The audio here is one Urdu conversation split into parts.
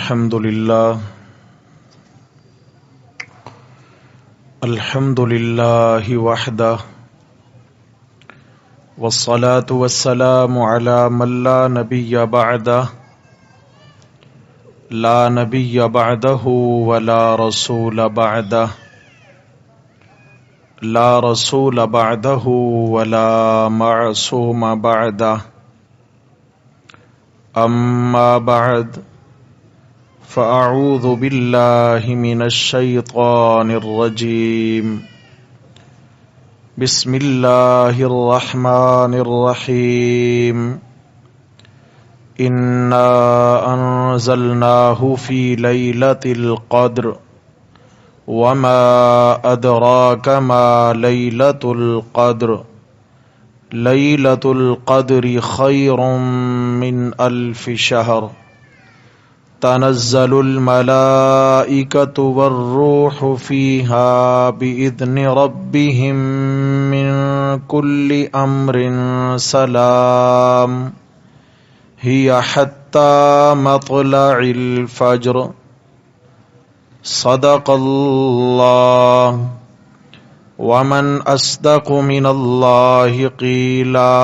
الحمد لله وحده والصلاة والسلام على من لا نبي بعده لا نبي بعده ولا رسول بعده لا رسول بعده ولا معصوم بعده أما بعد فأعوذ بالله من الشيطان الرجيم بسم الله الرحمن الرحيم إنا أنزلناه في ليلة القدر وما أدراك ما ليلة القدر ليلة القدر خير من 1000 شهر تنزل الملائكة والروح فيها بإذن ربهم من كل أمر سلام هي حتى مطلع الفجر صدق الله ومن أصدق من الله قيلا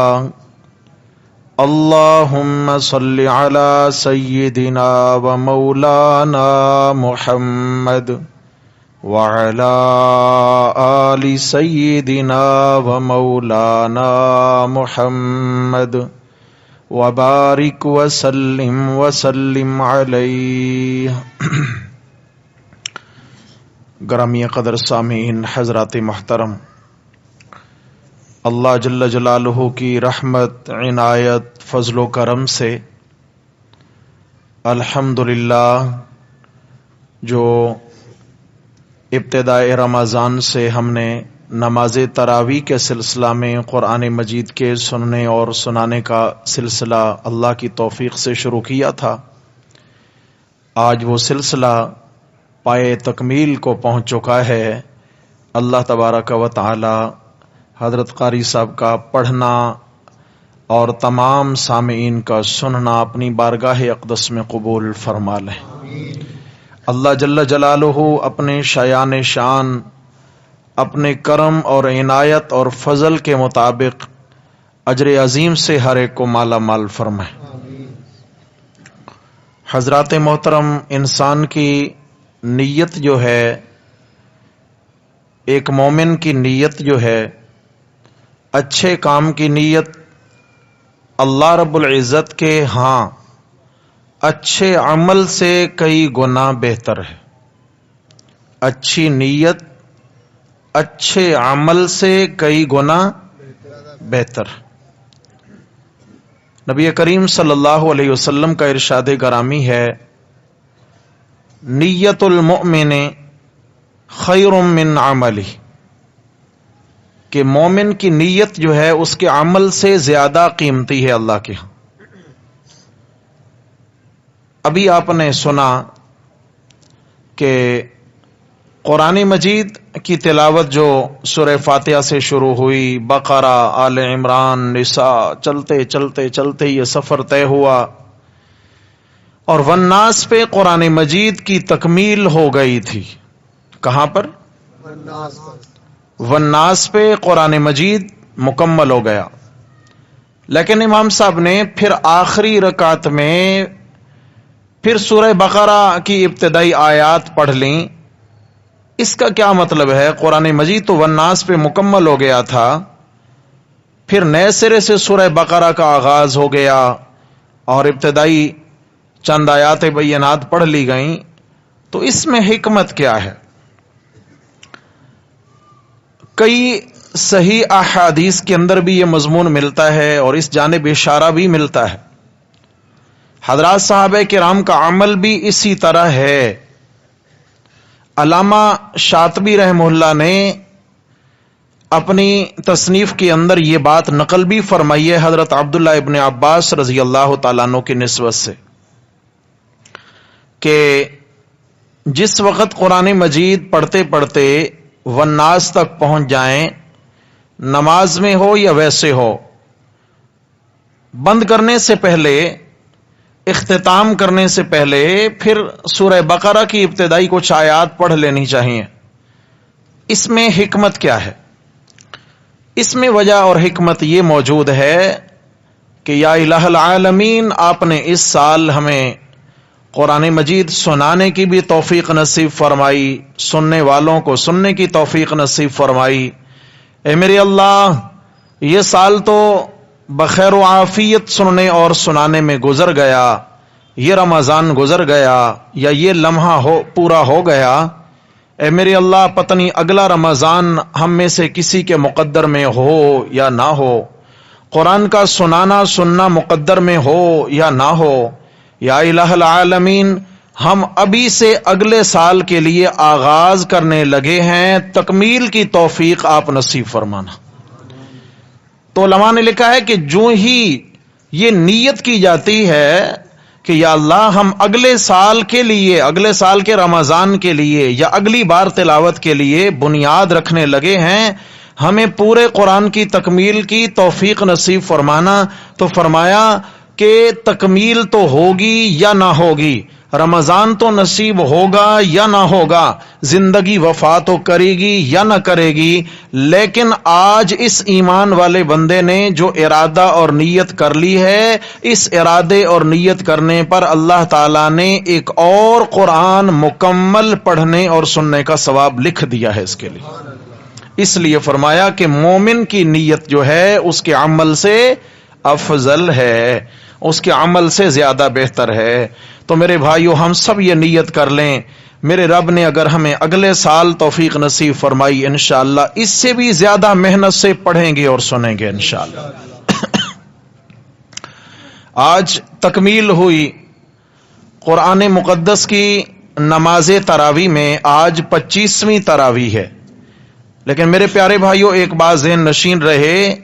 اللهم صل على سيدنا ومولانا محمد وعلى آل سيدنا ومولانا محمد وبارك وسلم عليه گرامی قدر سامعین حضرات محترم، اللہ جل جلالہ کی رحمت، عنایت، فضل و کرم سے الحمدللہ جو ابتدائے رمضان سے ہم نے نماز تراویح کے سلسلہ میں قرآن مجید کے سننے اور سنانے کا سلسلہ اللہ کی توفیق سے شروع کیا تھا، آج وہ سلسلہ پائے تکمیل کو پہنچ چکا ہے۔ اللہ تبارک و تعالی حضرت قاری صاحب کا پڑھنا اور تمام سامعین کا سننا اپنی بارگاہ اقدس میں قبول فرما لے۔ اللہ جل جلالہ اپنے شایان شان، اپنے کرم اور عنایت اور فضل کے مطابق اجر عظیم سے ہر ایک کو مالا مال فرمائے۔ حضرات محترم، انسان کی نیت جو ہے، ایک مومن کی نیت جو ہے، اچھے کام کی نیت اللہ رب العزت کے ہاں اچھے عمل سے کئی گنا بہتر ہے۔ اچھی نیت اچھے عمل سے کئی گنا بہتر۔ نبی کریم صلی اللہ علیہ وسلم کا ارشاد گرامی ہے، نیت المؤمن خیر من عملہ، کہ مومن کی نیت جو ہے اس کے عمل سے زیادہ قیمتی ہے اللہ کے ہاں۔ ابھی آپ نے سنا کہ قرآن مجید کی تلاوت جو سورہ فاتحہ سے شروع ہوئی، بقرہ، آل عمران، نساء، چلتے چلتے چلتے یہ سفر طے ہوا اور والناس پہ قرآن مجید کی تکمیل ہو گئی تھی۔ کہاں پر؟ والناس پہ قرآن مجید مکمل ہو گیا، لیکن امام صاحب نے پھر آخری رکعت میں پھر سورہ بقرہ کی ابتدائی آیات پڑھ لیں۔ اس کا کیا مطلب ہے؟ قرآن مجید تو والناس پہ مکمل ہو گیا تھا، پھر نئے سرے سے سورہ بقرہ کا آغاز ہو گیا اور ابتدائی چند آیات بینات پڑھ لی گئیں، تو اس میں حکمت کیا ہے؟ کئی صحیح احادیث کے اندر بھی یہ مضمون ملتا ہے اور اس جانب اشارہ بھی ملتا ہے۔ حضرات صحابہ کرام کا عمل بھی اسی طرح ہے۔ علامہ شاطبی رحمہ اللہ نے اپنی تصنیف کے اندر یہ بات نقل بھی فرمائی ہے حضرت عبداللہ ابن عباس رضی اللہ تعالیٰ عنہ کی نسبت سے، کہ جس وقت قرآن مجید پڑھتے پڑھتے والناس تک پہنچ جائیں، نماز میں ہو یا ویسے ہو، بند کرنے سے پہلے اختتام کرنے سے پہلے پھر سورہ بقرہ کی ابتدائی کچھ آیات پڑھ لینی چاہیے. اس میں حکمت کیا ہے؟ اس میں وجہ اور حکمت یہ موجود ہے کہ یا الہ العالمین، آپ نے اس سال ہمیں قرآن مجید سنانے کی بھی توفیق نصیب فرمائی، سننے والوں کو سننے کی توفیق نصیب فرمائی. اے میرے اللہ، یہ سال تو بخیر و عافیت سننے اور سنانے میں گزر گیا، یہ رمضان گزر گیا یا یہ لمحہ پورا ہو گیا. اے میرے اللہ، پتہ نہیں اگلا رمضان ہم میں سے کسی کے مقدر میں ہو یا نہ ہو، قرآن کا سنانا سننا مقدر میں ہو یا نہ ہو. یا الہ العالمین، ہم ابھی سے اگلے سال کے لیے آغاز کرنے لگے ہیں، تکمیل کی توفیق آپ نصیب فرمانا. تو علماء نے لکھا ہے کہ جو ہی یہ نیت کی جاتی ہے کہ یا اللہ ہم اگلے سال کے لیے، اگلے سال کے رمضان کے لیے یا اگلی بار تلاوت کے لیے بنیاد رکھنے لگے ہیں، ہمیں پورے قرآن کی تکمیل کی توفیق نصیب فرمانا. تو فرمایا کہ تکمیل تو ہوگی یا نہ ہوگی، رمضان تو نصیب ہوگا یا نہ ہوگا، زندگی وفا تو کرے گی یا نہ کرے گی، لیکن آج اس ایمان والے بندے نے جو ارادہ اور نیت کر لی ہے، اس ارادے اور نیت کرنے پر اللہ تعالیٰ نے ایک اور قرآن مکمل پڑھنے اور سننے کا ثواب لکھ دیا ہے اس کے لیے. اس لیے فرمایا کہ مومن کی نیت جو ہے اس کے عمل سے افضل ہے، اس کے عمل سے زیادہ بہتر ہے. تو میرے بھائیو، ہم سب یہ نیت کر لیں، میرے رب نے اگر ہمیں اگلے سال توفیق نصیب فرمائی، انشاءاللہ اس سے بھی زیادہ محنت سے پڑھیں گے اور سنیں گے انشاءاللہ. آج تکمیل ہوئی قرآن مقدس کی نماز تراویح میں، آج 25ویں تراویح ہے. لیکن میرے پیارے بھائیو، ایک بات ذہن نشین رہے،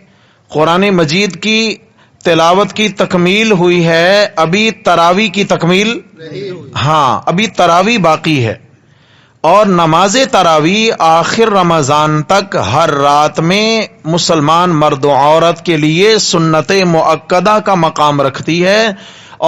قرآن مجید کی تلاوت کی تکمیل ہوئی ہے، ابھی تراویح کی تکمیل ہاں ابھی تراویح باقی ہے. اور نماز تراویح آخر رمضان تک ہر رات میں مسلمان مرد و عورت کے لیے سنت مؤکدہ کا مقام رکھتی ہے.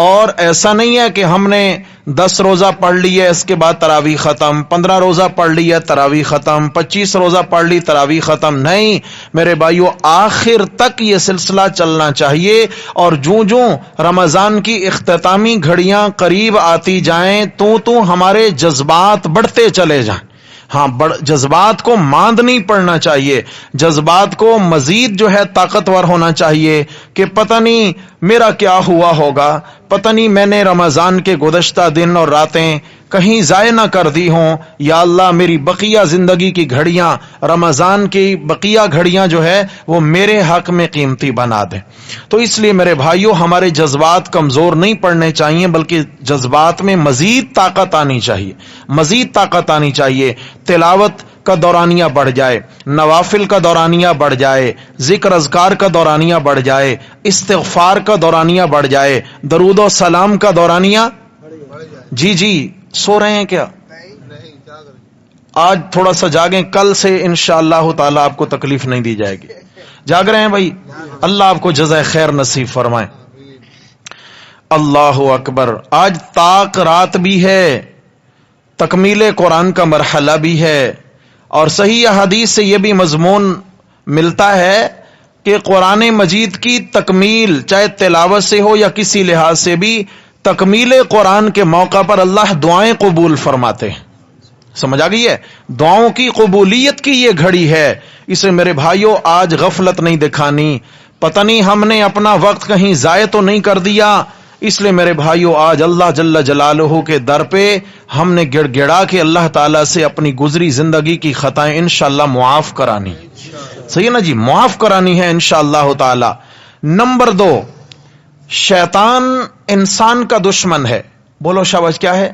اور ایسا نہیں ہے کہ ہم نے 10 روزہ پڑھ لیا اس کے بعد تراویح ختم، 15 روزہ پڑھ لیا تراویح ختم، 25 روزہ پڑھ لی تراویح ختم. نہیں میرے بھائیو، آخر تک یہ سلسلہ چلنا چاہیے. اور جوں رمضان کی اختتامی گھڑیاں قریب آتی جائیں تو ہمارے جذبات بڑھتے چلے جائیں. ہاں، جذبات کو ماند نہیں پڑنا چاہیے، جذبات کو مزید جو ہے طاقتور ہونا چاہیے کہ پتہ نہیں میرا کیا ہوا ہوگا، پتہ نہیں میں نے رمضان کے گزشتہ دن اور راتیں کہیں ضائع نہ کر دی ہوں. یا اللہ، میری بقیہ زندگی کی گھڑیاں، رمضان کی بقیہ گھڑیاں جو ہے وہ میرے حق میں قیمتی بنا دیں. تو اس لیے میرے بھائیوں، ہمارے جذبات کمزور نہیں پڑنے چاہیے، بلکہ جذبات میں مزید طاقت آنی چاہیے، مزید طاقت آنی چاہیے. تلاوت کا دورانیہ بڑھ جائے، نوافل کا دورانیہ بڑھ جائے، ذکر اذکار کا دورانیہ بڑھ جائے، استغفار کا دورانیہ بڑھ جائے، درود و سلام کا دورانیہ. جی سو رہے ہیں کیا؟ آج تھوڑا سا جاگیں، کل سے انشاءاللہ تعالی آپ کو تکلیف نہیں دی جائے گی. جاگ رہے ہیں بھائی؟ اللہ آپ کو جزائے خیر نصیب فرمائے. اللہ اکبر. آج طاق رات بھی ہے، تکمیل قرآن کا مرحلہ بھی ہے. اور صحیح حدیث سے یہ بھی مضمون ملتا ہے کہ قرآن مجید کی تکمیل چاہے تلاوت سے ہو یا کسی لحاظ سے بھی، تکمیل قرآن کے موقع پر اللہ دعائیں قبول فرماتے ہیں. سمجھ آ گئی ہے؟ دعاؤں کی قبولیت کی یہ گھڑی ہے. اسے میرے بھائیوں آج غفلت نہیں دکھانی. پتہ نہیں ہم نے اپنا وقت کہیں ضائع تو نہیں کر دیا. اس لیے میرے بھائیوں آج اللہ جل جلالہ کے در پہ ہم نے گڑ گڑا کے اللہ تعالیٰ سے اپنی گزری زندگی کی خطائیں انشاءاللہ معاف کرانی. صحیح ہے نا جی؟ معاف کرانی ہے انشاءاللہ تعالی. نمبر 2، شیطان انسان کا دشمن ہے. بولو شاباش، کیا ہے؟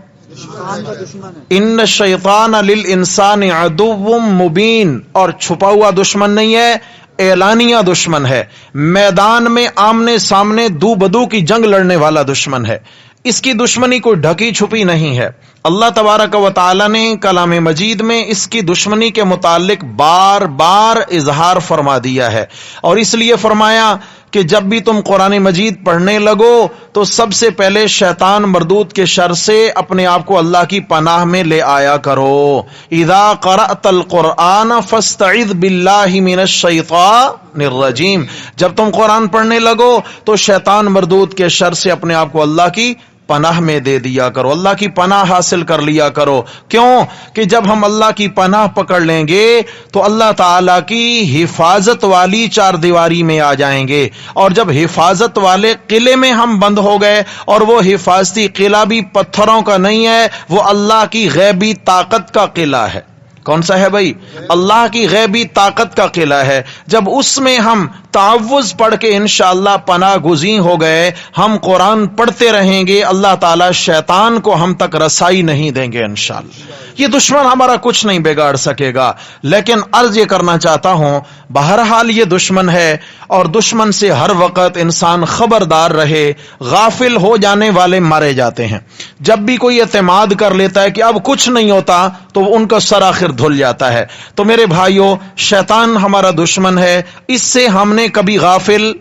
ان الشیطان للانسان عدو مبین. اور چھپا ہوا دشمن نہیں ہے، اعلانیہ دشمن ہے. میدان میں آمنے سامنے دو بدو کی جنگ لڑنے والا دشمن ہے. اس کی دشمنی کوئی ڈھکی چھپی نہیں ہے. اللہ تبارک و تعالی نے کلام مجید میں اس کی دشمنی کے متعلق بار بار اظہار فرما دیا ہے، اور اس لیے فرمایا کہ جب بھی تم قرآن مجید پڑھنے لگو تو سب سے پہلے شیطان مردود کے شر سے اپنے آپ کو اللہ کی پناہ میں لے آیا کرو۔ اذا قرأت القرآن فاستعذ باللہ من الشیطان الرجیم، جب تم قرآن پڑھنے لگو تو شیطان مردود کے شر سے اپنے آپ کو اللہ کی پناہ میں دے دیا کرو، اللہ کی پناہ حاصل کر لیا کرو۔ کیوں کہ جب ہم اللہ کی پناہ پکڑ لیں گے تو اللہ تعالیٰ کی حفاظت والی چار دیواری میں آ جائیں گے، اور جب حفاظت والے قلعے میں ہم بند ہو گئے، اور وہ حفاظتی قلعہ بھی پتھروں کا نہیں ہے، وہ اللہ کی غیبی طاقت کا قلعہ ہے۔ کون سا ہے بھائی؟ اللہ کی غیبی طاقت کا قلعہ ہے۔ جب اس میں ہم تعوذ پڑھ کے انشاءاللہ پناہ گزین ہو گئے، ہم قرآن پڑھتے رہیں گے، اللہ تعالیٰ شیطان کو ہم تک رسائی نہیں دیں گے انشاءاللہ۔ یہ دشمن ہمارا کچھ نہیں بگاڑ سکے گا، لیکن عرض یہ کرنا چاہتا ہوں بہرحال یہ دشمن ہے، اور دشمن سے ہر وقت انسان خبردار رہے۔ غافل ہو جانے والے مارے جاتے ہیں۔ جب بھی کوئی اعتماد کر لیتا ہے کہ اب کچھ نہیں ہوتا تو ان کا سر آخر دھل جاتا ہے۔ تو میرے بھائیوں، شیطان ہمارا دشمن ہے، اس سے ہم نے کبھی غافل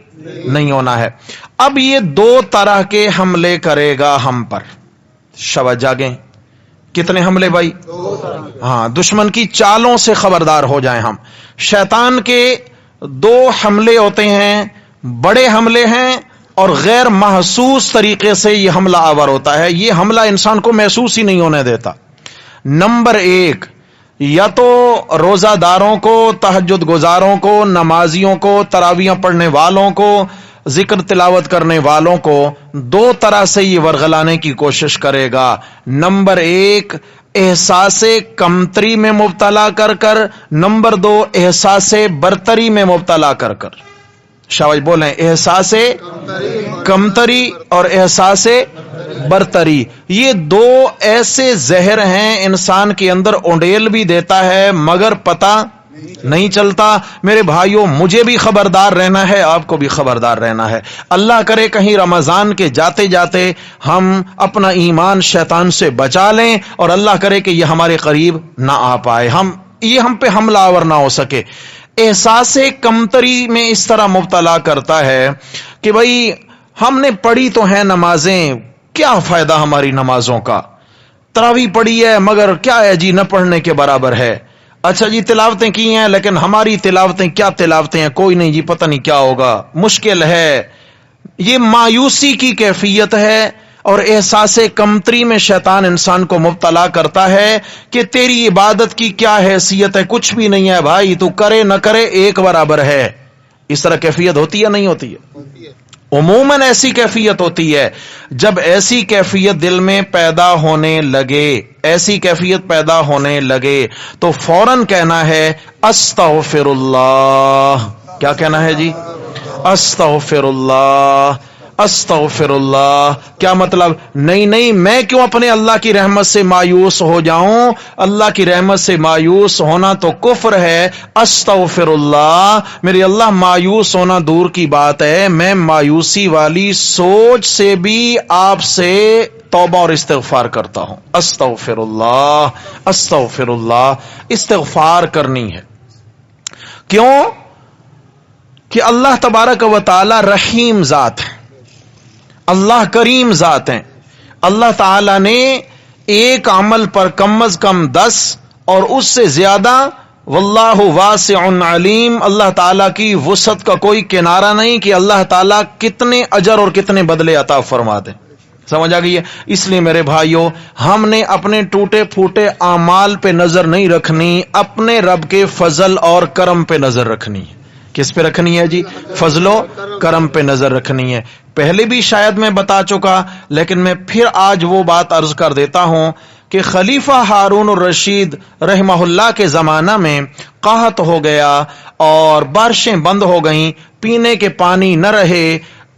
نہیں ہونا ہے۔ اب یہ دو طرح کے حملے کرے گا ہم پر، شاباش جاگیں۔ کتنے حملے بھائی؟ ہاں، دشمن کی چالوں سے خبردار ہو جائیں ہم۔ شیطان کے دو حملے ہوتے ہیں، بڑے حملے ہیں اور غیر محسوس طریقے سے یہ حملہ آور ہوتا ہے۔ یہ حملہ انسان کو محسوس ہی نہیں ہونے دیتا۔ نمبر ایک، یا تو روزہ داروں کو، تہجد گزاروں کو، نمازیوں کو، تراویح پڑھنے والوں کو، ذکر تلاوت کرنے والوں کو دو طرح سے یہ ورغلانے کی کوشش کرے گا۔ نمبر ایک، احساس کمتری میں مبتلا کر کر۔ نمبر دو، احساس برتری میں مبتلا کر کر۔ شاباش بولیں، احساس کمتری اور احساس برتری، یہ دو ایسے زہر ہیں انسان کے اندر، اونڈیل بھی دیتا ہے مگر پتہ نہیں چلتا۔ میرے بھائیوں، مجھے بھی خبردار رہنا ہے، آپ کو بھی خبردار رہنا ہے۔ اللہ کرے کہیں رمضان کے جاتے جاتے ہم اپنا ایمان شیطان سے بچا لیں، اور اللہ کرے کہ یہ ہمارے قریب نہ آ پائے، یہ ہم پہ حملہ آور نہ ہو سکے۔ احساس کمتری میں اس طرح مبتلا کرتا ہے کہ بھائی ہم نے پڑھی تو ہیں نمازیں، کیا فائدہ ہماری نمازوں کا؟ تراویح پڑھی ہے مگر کیا ہے جی، نہ پڑھنے کے برابر ہے۔ اچھا جی، تلاوتیں کی ہیں لیکن ہماری تلاوتیں کیا تلاوتیں ہیں، کوئی نہیں جی، پتہ نہیں کیا ہوگا، مشکل ہے۔ یہ مایوسی کی کیفیت ہے، اور احساس کمتری میں شیطان انسان کو مبتلا کرتا ہے کہ تیری عبادت کی کیا حیثیت ہے، کچھ بھی نہیں ہے بھائی، تو کرے نہ کرے ایک برابر ہے۔ اس طرح کیفیت ہوتی ہے نہیں ہوتی ہے؟ عموماً ایسی کیفیت ہوتی ہے۔ جب ایسی کیفیت دل میں پیدا ہونے لگے، ایسی کیفیت پیدا ہونے لگے تو فوراً کہنا ہے استغفر اللہ۔ کیا کہنا ہے جی؟ استغفر اللہ، استغفر اللہ۔ کیا مطلب؟ نہیں، میں کیوں اپنے اللہ کی رحمت سے مایوس ہو جاؤں؟ اللہ کی رحمت سے مایوس ہونا تو کفر ہے۔ استغفر اللہ، میرے اللہ مایوس ہونا دور کی بات ہے، میں مایوسی والی سوچ سے بھی آپ سے توبہ اور استغفار کرتا ہوں۔ استغفر اللہ، استغفر اللہ، استغفار کرنی ہے۔ کیوں؟ کہ اللہ تبارک و تعالی رحیم ذات ہے، اللہ کریم ذات ہیں۔ اللہ تعالی نے ایک عمل پر کم از کم 10 اور اس سے زیادہ، واللہ واسع علیم، اللہ تعالیٰ کی وسعت کا کوئی کنارہ نہیں کہ اللہ تعالیٰ کتنے اجر اور کتنے بدلے عطا فرما دیں۔ سمجھ آ گئی ہے؟ اس لیے میرے بھائیوں، ہم نے اپنے ٹوٹے پھوٹے اعمال پہ نظر نہیں رکھنی، اپنے رب کے فضل اور کرم پہ نظر رکھنی ہے۔ کس پہ رکھنی ہے جی؟ فضل و کرم پہ نظر رکھنی ہے۔ پہلے بھی شاید میں بتا چکا، لیکن میں پھر آج وہ بات عرض کر دیتا ہوں کہ خلیفہ ہارون الرشید رحمہ اللہ کے زمانہ میں قحط ہو گیا اور بارشیں بند ہو گئیں، پینے کے پانی نہ رہے،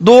2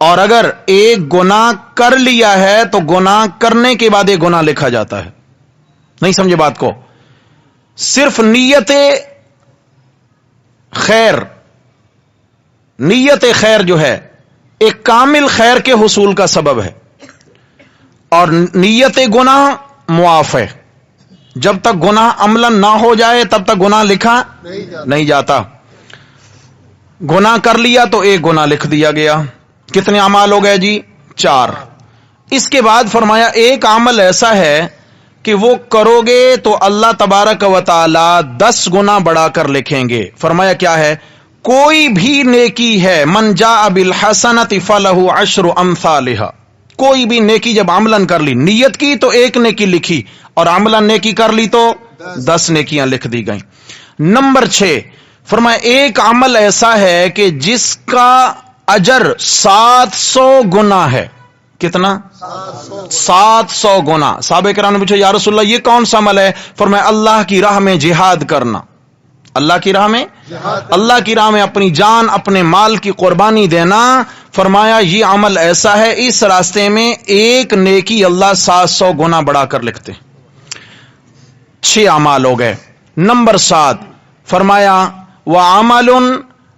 اور اگر ایک گناہ کر لیا ہے تو گناہ کرنے کے بعد ایک گناہ لکھا جاتا ہے. نہیں سمجھے بات کو؟ صرف نیت خیر جو ہے ایک کامل خیر کے حصول کا سبب ہے، اور نیت گناہ معاف ہے. جب تک گناہ عملاً نہ ہو جائے تب تک گناہ لکھا نہیں جاتا. گناہ کر لیا تو ایک گناہ لکھ دیا گیا. کتنے اعمال ہو گئے جی؟ 4. اس کے بعد فرمایا ایک عمل ایسا ہے کہ وہ کرو گے تو اللہ تبارک و تعالی 10 گنا بڑھا کر لکھیں گے. فرمایا کیا ہے؟ کوئی بھی نیکی ہے، من جاء بالحسنۃ فلہ 10 امثالھا. کوئی بھی نیکی جب عملاً کر لی، نیت کی تو ایک نیکی لکھی، اور عملاً نیکی کر لی تو 10 نیکیاں لکھ دی گئیں. نمبر 6 فرمایا ایک عمل ایسا ہے کہ جس کا اجر 700 گنا ہے. کتنا؟ 700 گنا. صحابہ کرام نے پوچھا یا رسول اللہ یہ کون سا عمل ہے؟ فرمایا اللہ کی راہ میں جہاد کرنا. اللہ کی راہ میں اللہ کی راہ میں اپنی جان اپنے مال کی قربانی دینا. فرمایا یہ عمل ایسا ہے اس راستے میں ایک نیکی اللہ 700 گنا بڑھا کر لکھتے. 6 اعمال ہو گئے. نمبر 7 فرمایا وعمل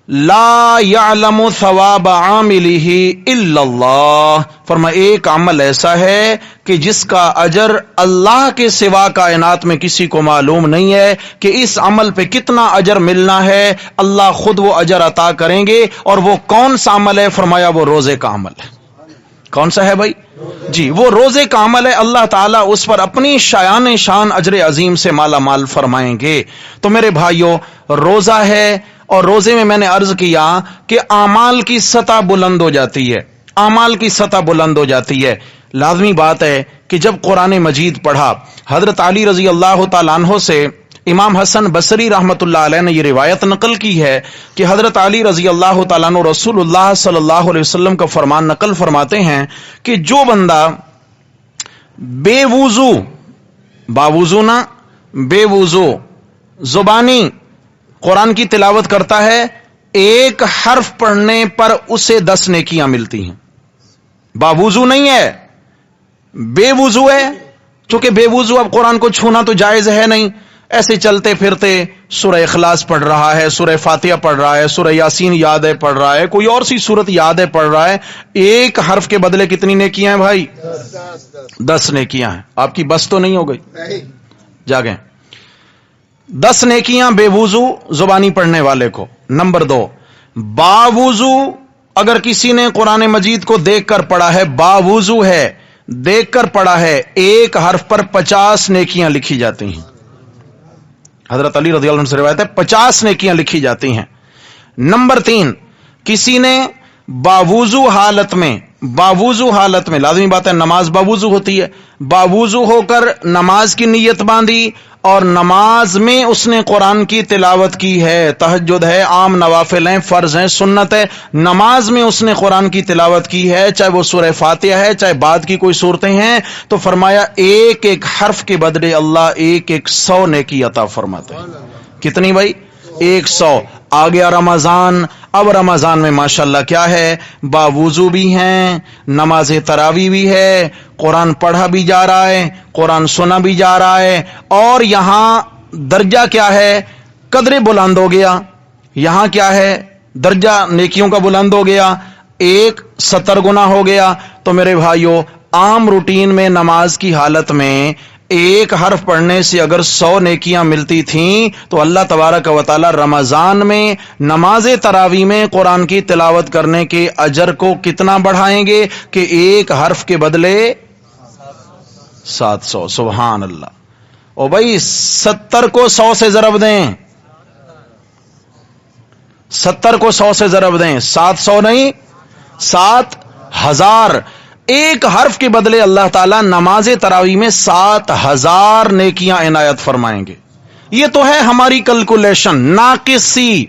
لا يعلم ثواب عاملہ الا اللہ. فرمایا ایک عمل ایسا ہے کہ جس کا اجر اللہ کے سوا کائنات میں کسی کو معلوم نہیں ہے کہ اس عمل پہ کتنا اجر ملنا ہے. اللہ خود وہ اجر عطا کریں گے. اور وہ کون سا عمل ہے؟ فرمایا وہ روزے کا عمل ہے. کون سا ہے بھائی؟ جی وہ روزے کا عمل ہے. اللہ تعالیٰ اس پر اپنی شان اجر عظیم سے مالا مال فرمائیں گے. تو میرے بھائیوں روزہ ہے، اور روزے میں میں نے عرض کیا کہ اعمال کی سطح بلند ہو جاتی ہے. اعمال کی سطح بلند ہو جاتی ہے. لازمی بات ہے کہ جب قرآن مجید پڑھا، حضرت علی رضی اللہ تعالیٰ عنہ سے امام حسن بصری رحمت اللہ علیہ نے یہ روایت نقل کی ہے کہ حضرت علی رضی اللہ تعالیٰ عنہ رسول اللہ صلی اللہ علیہ وسلم کا فرمان نقل فرماتے ہیں کہ جو بندہ بے وضو، باوضو نہ بے وضو زبانی قرآن کی تلاوت کرتا ہے، ایک حرف پڑھنے پر اسے 10 نیکیاں ملتی ہیں. باوضو نہیں ہے، بے وضو ہے. چونکہ بے وضو اب قرآن کو چھونا تو جائز ہے نہیں، ایسے چلتے پھرتے سورہ اخلاص پڑھ رہا ہے، سورہ فاتحہ پڑھ رہا ہے، سورہ یاسین یاد ہے پڑھ رہا ہے، کوئی اور سی صورت یاد ہے پڑھ رہا ہے، ایک حرف کے بدلے کتنی نیکیاں ہیں بھائی؟ 10 نیکیاں ہیں. آپ کی بس تو نہیں ہو گئی؟ جاگیں. 10 نیکیاں بے وضو زبانی پڑھنے والے کو. نمبر 2 باوضو اگر کسی نے قرآن مجید کو دیکھ کر پڑھا ہے، باوضو ہے، دیکھ کر پڑھا ہے، ایک حرف پر 50 نیکیاں لکھی جاتی ہیں. حضرت علی رضی اللہ عنہ سے روایت ہے 50 نیکیاں لکھی جاتی ہیں. نمبر 3 کسی نے باوضو حالت میں لازمی بات ہے نماز باوضو ہوتی ہے، باوضو ہو کر نماز کی نیت باندھی اور نماز میں اس نے قرآن کی تلاوت کی ہے، تہجد ہے، عام نوافل ہیں، فرض ہیں، سنت ہے، نماز میں اس نے قرآن کی تلاوت کی ہے، چاہے وہ سورہ فاتحہ ہے چاہے بعد کی کوئی صورتیں ہیں، تو فرمایا ایک ایک حرف کے بدلے اللہ ایک 100 نیکی عطا فرماتے ہیں. کتنی بھائی؟ 100. آ گیا رمضان. اب رمضان میں ماشاءاللہ کیا ہے، باوضو بھی ہیں، نماز تراویح بھی ہے، قرآن پڑھا بھی جا رہا ہے، قرآن سنا بھی جا رہا ہے، اور یہاں درجہ کیا ہے، قدر بلند ہو گیا. یہاں کیا ہے، درجہ نیکیوں کا بلند ہو گیا، 70 گنا ہو گیا. تو میرے بھائیوں عام روٹین میں نماز کی حالت میں ایک حرف پڑھنے سے اگر 100 نیکیاں ملتی تھیں تو اللہ تبارک و تعالی رمضان میں نماز تراویح میں قرآن کی تلاوت کرنے کے اجر کو کتنا بڑھائیں گے کہ ایک حرف کے بدلے 700. سبحان اللہ. او بھائی 70 کو 100 سے ضرب دیں، 70 کو 100 سے ضرب دیں، 700 نہیں 7000. ایک حرف کے بدلے اللہ تعالیٰ نماز تراویح میں 7000 نیکیاں عنایت فرمائیں گے. یہ تو ہے ہماری کیلکولیشن ناقصی.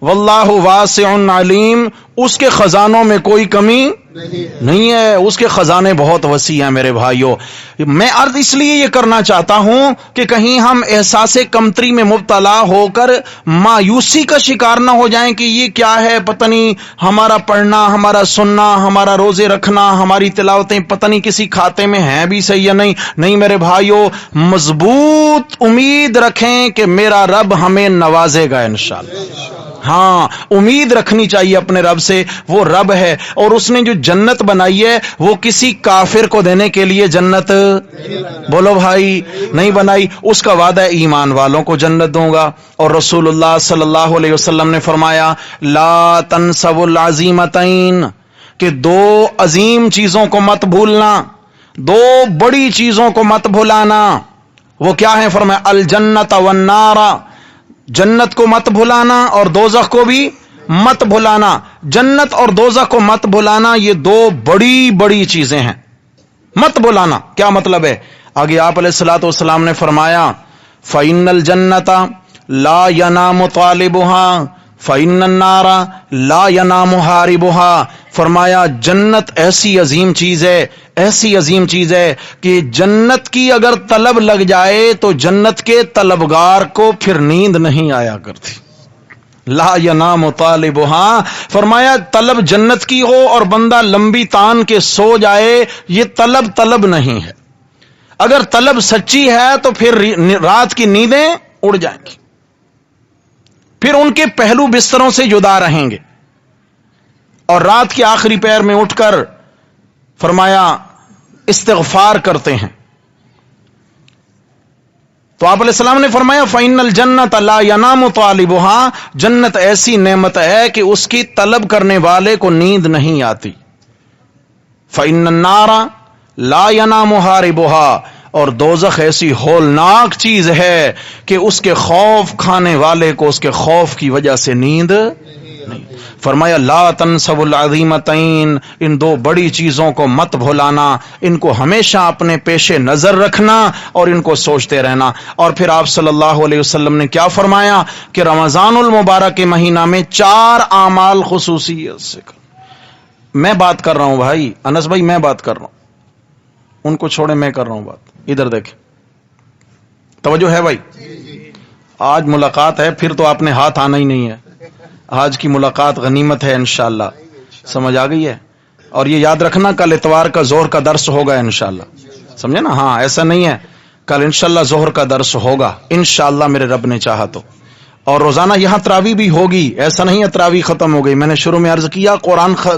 واللہ واسع علیم، اس کے خزانوں میں کوئی کمی نہیں ہے، اس کے خزانے بہت وسیع ہیں میرے بھائیوں۔ میں عرض اس لیے یہ کرنا چاہتا ہوں کہ کہیں ہم احساس کمتری میں مبتلا ہو کر مایوسی کا شکار نہ ہو جائیں کہ یہ کیا ہے، پتہ نہیں ہمارا پڑھنا، ہمارا سننا، ہمارا روزے رکھنا، ہماری تلاوتیں پتہ نہیں کسی کھاتے میں ہیں بھی صحیح یا نہیں میرے بھائیوں، مضبوط امید رکھیں کہ میرا رب ہمیں نوازے گا انشاءاللہ۔ ہاں، امید رکھنی چاہیے اپنے رب سے، وہ رب ہے، اور اس نے جو جنت بنائی ہے وہ کسی کافر کو دینے کے لیے جنت بولو بھائی نہیں بنائی، اس کا وعدہ ہے ایمان والوں کو جنت دوں گا۔ اور رسول اللہ صلی اللہ علیہ وسلم نے فرمایا لا تنسوا العظیمتین، کہ دو عظیم چیزوں کو مت بھولنا، دو بڑی چیزوں کو مت بھلانا۔ وہ کیا ہے؟ فرمایا الجنت والنار، جنت کو مت بھلانا اور دوزخ کو بھی مت بھلانا۔ جنت اور دوزخ کو مت بھلانا، یہ دو بڑی بڑی چیزیں ہیں، مت بھلانا۔ کیا مطلب ہے؟ آگے آپ علیہ الصلوۃ والسلام نے فرمایا فإن الجنت لا ينام طالبها فإن النار لا ينام حاربها، فرمایا جنت ایسی عظیم چیز ہے، ایسی عظیم چیز ہے کہ جنت کی اگر طلب لگ جائے تو جنت کے طلبگار کو پھر نیند نہیں آیا کرتی۔ لا ینام طالبها، فرمایا طلب جنت کی ہو اور بندہ لمبی تان کے سو جائے، یہ طلب نہیں ہے۔ اگر طلب سچی ہے تو پھر رات کی نیندیں اڑ جائیں گی، پھر ان کے پہلو بستروں سے جدا رہیں گے، اور رات کے آخری پہر میں اٹھ کر فرمایا استغفار کرتے ہیں۔ تو آپ علیہ السلام نے فرمایا فإن الجنت لا ينام طالبها، جنت ایسی نعمت ہے کہ اس کی طلب کرنے والے کو نیند نہیں آتی۔ فإن النار لا ينام حاربها، اور دوزخ ایسی ہولناک چیز ہے کہ اس کے خوف کھانے والے کو اس کے خوف کی وجہ سے نیند نہیں۔ فرمایا لا تنسوا العظیمتین، ان دو بڑی چیزوں کو مت بھولانا، ان کو ہمیشہ اپنے پیش نظر رکھنا اور ان کو سوچتے رہنا۔ اور پھر آپ صلی اللہ علیہ وسلم نے کیا فرمایا کہ رمضان المبارک کے مہینہ میں 4 اعمال خصوصیت سے میں بات کر رہا ہوں بھائی، انس بھائی میں بات کر رہا ہوں، ان کو چھوڑے میں کر رہا ہوں بات۔ ادھر دیکھیں، توجہ ہے بھائی، آج ملاقات ہے، پھر تو آپ نے ہاتھ آنا ہی نہیں ہے، آج کی ملاقات غنیمت ہے انشاءاللہ، سمجھ آ گئی ہے؟ اور یہ یاد رکھنا کل اتوار کا ظہر کا درس ہوگا انشاءاللہ، سمجھے نا؟ ہاں ایسا نہیں ہے، کل انشاءاللہ ظہر کا درس ہوگا انشاءاللہ میرے رب نے چاہا تو، اور روزانہ یہاں تراویح بھی ہوگی، ایسا نہیں ہے تراویح ختم ہو گئی۔ میں نے شروع میں عرض کیا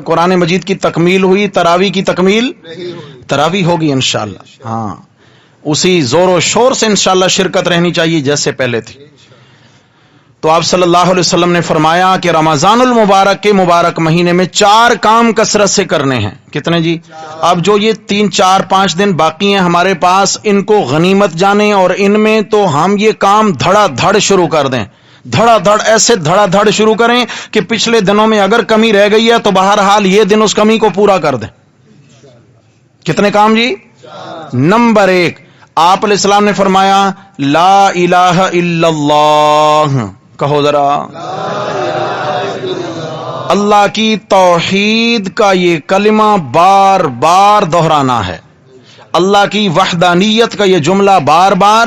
قرآن مجید کی تکمیل ہوئی، تراویح کی تکمیل، تراویح ہوگی انشاءاللہ، ہاں اسی زور و شور سے انشاءاللہ شرکت رہنی چاہیے جیسے پہلے تھی۔ تو آپ صلی اللہ علیہ وسلم نے فرمایا کہ رمضان المبارک کے مبارک مہینے میں 4 کام کثرت سے کرنے ہیں۔ کتنے جی؟ اب جو یہ 3 4 5 دن باقی ہیں ہمارے پاس، ان کو غنیمت جانیں، اور ان میں تو ہم یہ کام دھڑا دھڑ شروع کر دیں، دھڑا دھڑ، ایسے دھڑا دھڑ شروع کریں کہ پچھلے دنوں میں اگر کمی رہ گئی ہے تو بہرحال یہ دن اس کمی کو پورا کر دیں۔ کتنے کام جی؟ نمبر 1، آپ علیہ السلام نے فرمایا لا الہ الا اللہ، کہو ذرا، اللہ کی توحید کا یہ کلمہ بار بار دہرانا ہے، اللہ کی وحدانیت کا یہ جملہ بار بار۔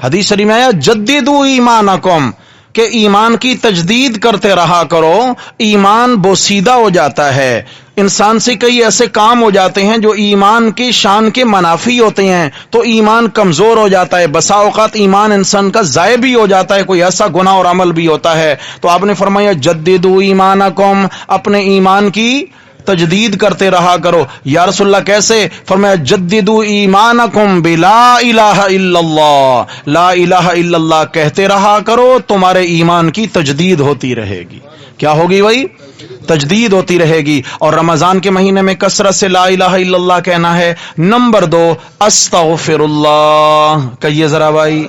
حدیث شریف میں آیا جددوا ایمانکم، کہ ایمان کی تجدید کرتے رہا کرو، ایمان بوسیدہ ہو جاتا ہے، انسان سے کئی ایسے کام ہو جاتے ہیں جو ایمان کی شان کے منافی ہوتے ہیں تو ایمان کمزور ہو جاتا ہے، بسا اوقات ایمان انسان کا ضائع بھی ہو جاتا ہے، کوئی ایسا گناہ اور عمل بھی ہوتا ہے۔ تو آپ نے فرمایا جددوا ایمانکم، اپنے ایمان کی تجدید کرتے رہا کرو۔ یا رسول اللہ کیسے؟ فرمایا جددوا ایمانکم بلا الہ الا اللہ، لا الہ الا اللہ کہتے رہا کرو، تمہارے ایمان کی تجدید ہوتی رہے گی۔ کیا ہوگی بھائی؟ تجدید ہوتی رہے گی۔ اور رمضان کے مہینے میں کثرت سے لا الہ الا اللہ کہنا ہے۔ نمبر 2، استغفر اللہ، کہیے ذرا بھائی،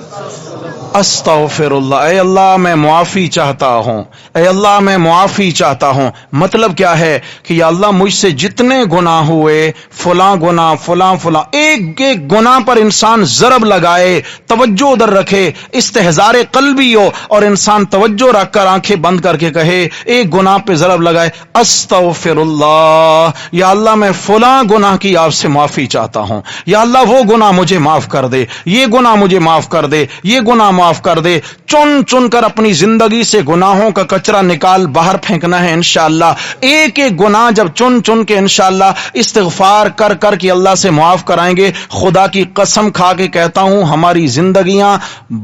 استغفر اللہ، اے اللہ میں معافی چاہتا ہوں، اے اللہ میں معافی چاہتا ہوں۔ مطلب کیا ہے کہ یا اللہ مجھ سے جتنے گناہ ہوئے، فلاں گناہ فلاں فلاں، ایک ایک گناہ پر انسان ضرب لگائے، توجہ ادھر رکھے، استحضار قلبی ہو اور انسان توجہ رکھ کر آنکھیں بند کر کے کہے، ایک گناہ پہ ضرب لگائے، استغفر اللہ، یا اللہ میں فلاں گناہ کی آپ سے معافی چاہتا ہوں، یا اللہ وہ گناہ مجھے معاف کر دے، یہ گناہ مجھے معاف کر دے، یہ گناہ معاف کر دے۔ چن چن کر اپنی زندگی سے گناہوں کا کچرا نکال باہر پھینکنا ہے انشاءاللہ۔ ایک ایک گناہ جب چن چن کے انشاءاللہ استغفار کر کر کے اللہ سے معاف کرائیں گے، خدا کی قسم کھا کے کہتا ہوں ہماری زندگیاں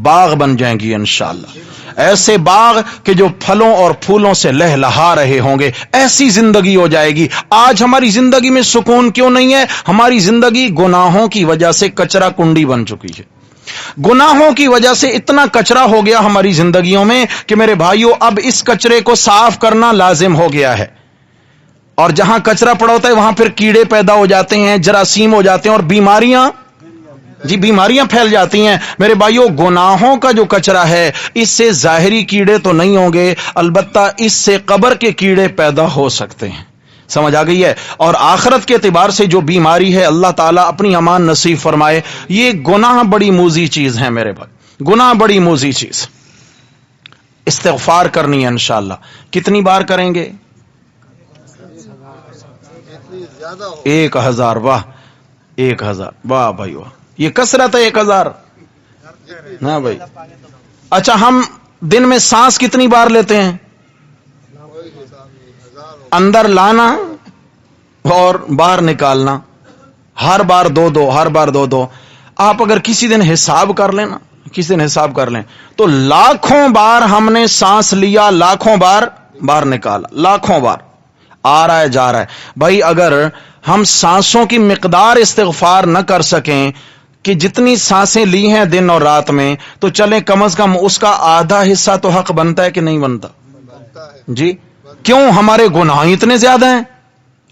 باغ بن جائیں گی انشاءاللہ، ایسے باغ کہ جو پھلوں اور پھولوں سے لہلہا رہے ہوں گے، ایسی زندگی ہو جائے گی۔ آج ہماری زندگی میں سکون کیوں نہیں ہے؟ ہماری زندگی گناہوں کی وجہ سے کچرا کنڈی بن چکی ہے، گناہوں کی وجہ سے اتنا کچرا ہو گیا ہماری زندگیوں میں کہ میرے بھائیوں اب اس کچرے کو صاف کرنا لازم ہو گیا ہے، اور جہاں کچرا پڑا ہوتا ہے وہاں پھر کیڑے پیدا ہو جاتے ہیں، جراثیم ہو جاتے ہیں اور بیماریاں پھیل جاتی ہیں۔ میرے بھائیوں گناہوں کا جو کچرا ہے اس سے ظاہری کیڑے تو نہیں ہوں گے، البتہ اس سے قبر کے کیڑے پیدا ہو سکتے ہیں، سمجھ آ گئی ہے؟ اور آخرت کے اعتبار سے جو بیماری ہے اللہ تعالیٰ اپنی امان نصیب فرمائے۔ یہ گناہ بڑی موذی چیز ہے میرے بھائی، گناہ بڑی موذی چیز۔ استغفار کرنی ہے انشاءاللہ۔ کتنی بار کریں گے؟ 1000۔ واہ 1000، واہ بھائی واہ، یہ کثرت ہے 1000 نا بھائی۔ اچھا ہم دن میں سانس کتنی بار لیتے ہیں؟ اندر لانا اور باہر نکالنا، ہر بار 2-2، ہر بار 2-2۔ آپ اگر کسی دن حساب کر لیں نا، کسی دن حساب کر لیں تو لاکھوں بار ہم نے سانس لیا، لاکھوں بار باہر نکالا، لاکھوں بار آ رہا ہے جا رہا ہے۔ بھائی اگر ہم سانسوں کی مقدار استغفار نہ کر سکیں کہ جتنی سانسیں لی ہیں دن اور رات میں، تو چلیں کم از کم اس کا آدھا حصہ تو حق بنتا ہے کہ نہیں بنتا؟ جی کیوں؟ ہمارے گناہ اتنے زیادہ ہیں،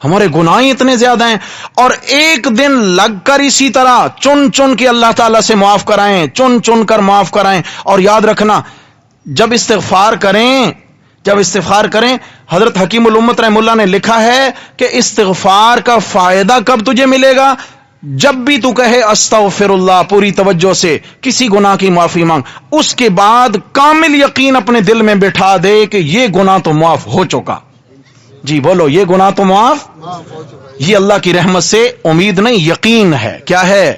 ہمارے گناہ اتنے زیادہ ہیں، اور ایک دن لگ کر اسی طرح چن چن کے اللہ تعالیٰ سے معاف کرائیں، چن چن کر معاف کرائیں۔ اور یاد رکھنا جب استغفار کریں حضرت حکیم الامت رحمہ اللہ نے لکھا ہے کہ استغفار کا فائدہ کب تجھے ملے گا؟ جب بھی تو کہے استغفر اللہ پوری توجہ سے، کسی گناہ کی معافی مانگ، اس کے بعد کامل یقین اپنے دل میں بٹھا دے کہ یہ گناہ تو معاف ہو چکا۔ جی بولو، یہ گناہ تو معاف، یہ اللہ کی رحمت سے امید نہیں یقین ہے۔ کیا ہے؟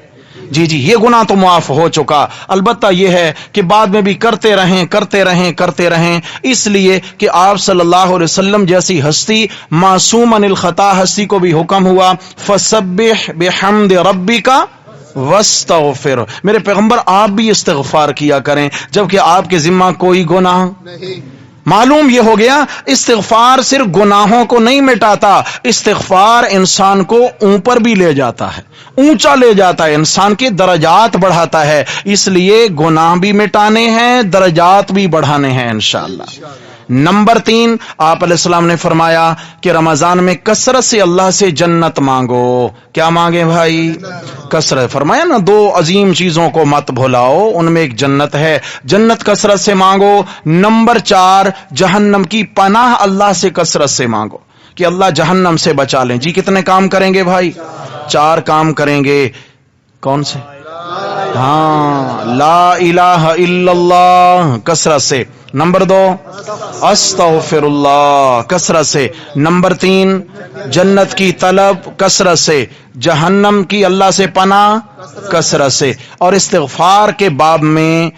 جی یہ گناہ تو معاف ہو چکا۔ البتہ یہ ہے کہ بعد میں بھی کرتے رہیں، اس لیے کہ آپ صلی اللہ علیہ وسلم جیسی ہستی، معصوم عن الخطا ہستی کو بھی حکم ہوا فسبح بحمد ربک واستغفر، میرے پیغمبر آپ بھی استغفار کیا کریں جبکہ آپ کے ذمہ کوئی گناہ نہیں۔ معلوم یہ ہو گیا استغفار صرف گناہوں کو نہیں مٹاتا، استغفار انسان کو اوپر بھی لے جاتا ہے، اونچا لے جاتا ہے، انسان کے درجات بڑھاتا ہے۔ اس لیے گناہ بھی مٹانے ہیں، درجات بھی بڑھانے ہیں انشاءاللہ۔ نمبر 3، آپ علیہ السلام نے فرمایا کہ رمضان میں کثرت سے اللہ سے جنت مانگو۔ کیا مانگے بھائی؟ کثرت۔ فرمایا نا 2 عظیم چیزوں کو مت بھلاؤ، ان میں ایک جنت ہے، جنت کثرت سے مانگو۔ نمبر 4، جہنم کی پناہ اللہ سے کثرت سے مانگو کہ اللہ جہنم سے بچا لیں۔ جی کتنے کام کریں گے بھائی؟ 4 کام کریں گے۔ کون سے؟ ہاں، لا الہ الا اللہ کثرت سے۔ نمبر 2، استغفر اللہ کثرت سے۔ نمبر 3، جنت کی طلب کثرت سے، جہنم کی اللہ سے پناہ کثرت سے۔ اور استغفار کے باب میں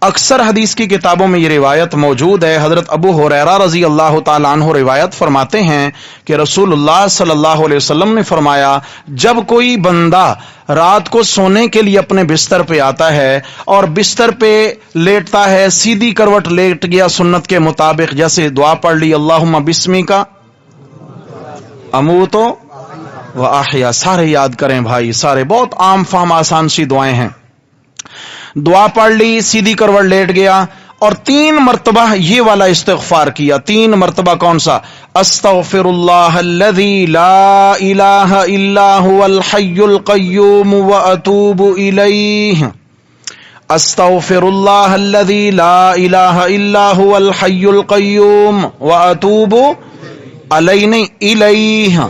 اکثر حدیث کی کتابوں میں یہ روایت موجود ہے، حضرت ابو ہریرہ رضی اللہ تعالیٰ عنہ روایت فرماتے ہیں کہ رسول اللہ صلی اللہ علیہ وسلم نے فرمایا جب کوئی بندہ رات کو سونے کے لیے اپنے بستر پہ آتا ہے اور بستر پہ لیٹتا ہے، سیدھی کروٹ لیٹ گیا سنت کے مطابق، جیسے دعا پڑھ لی اللہم بسمک اموت و احیا، سارے یاد کریں بھائی، سارے بہت عام فہم آسان سی دعائیں ہیں۔ دعا پڑھ لی، سیدھی کروٹ لیٹ گیا اور 3 مرتبہ یہ والا استغفار کیا۔ 3 مرتبہ کون سا؟ استغفر اللہ الذی لا الہ الا هو الحی القیوم واتوب الیہ، استغفراللہ الذی لا الہ الا هو الحی القیوم واتوب الیہ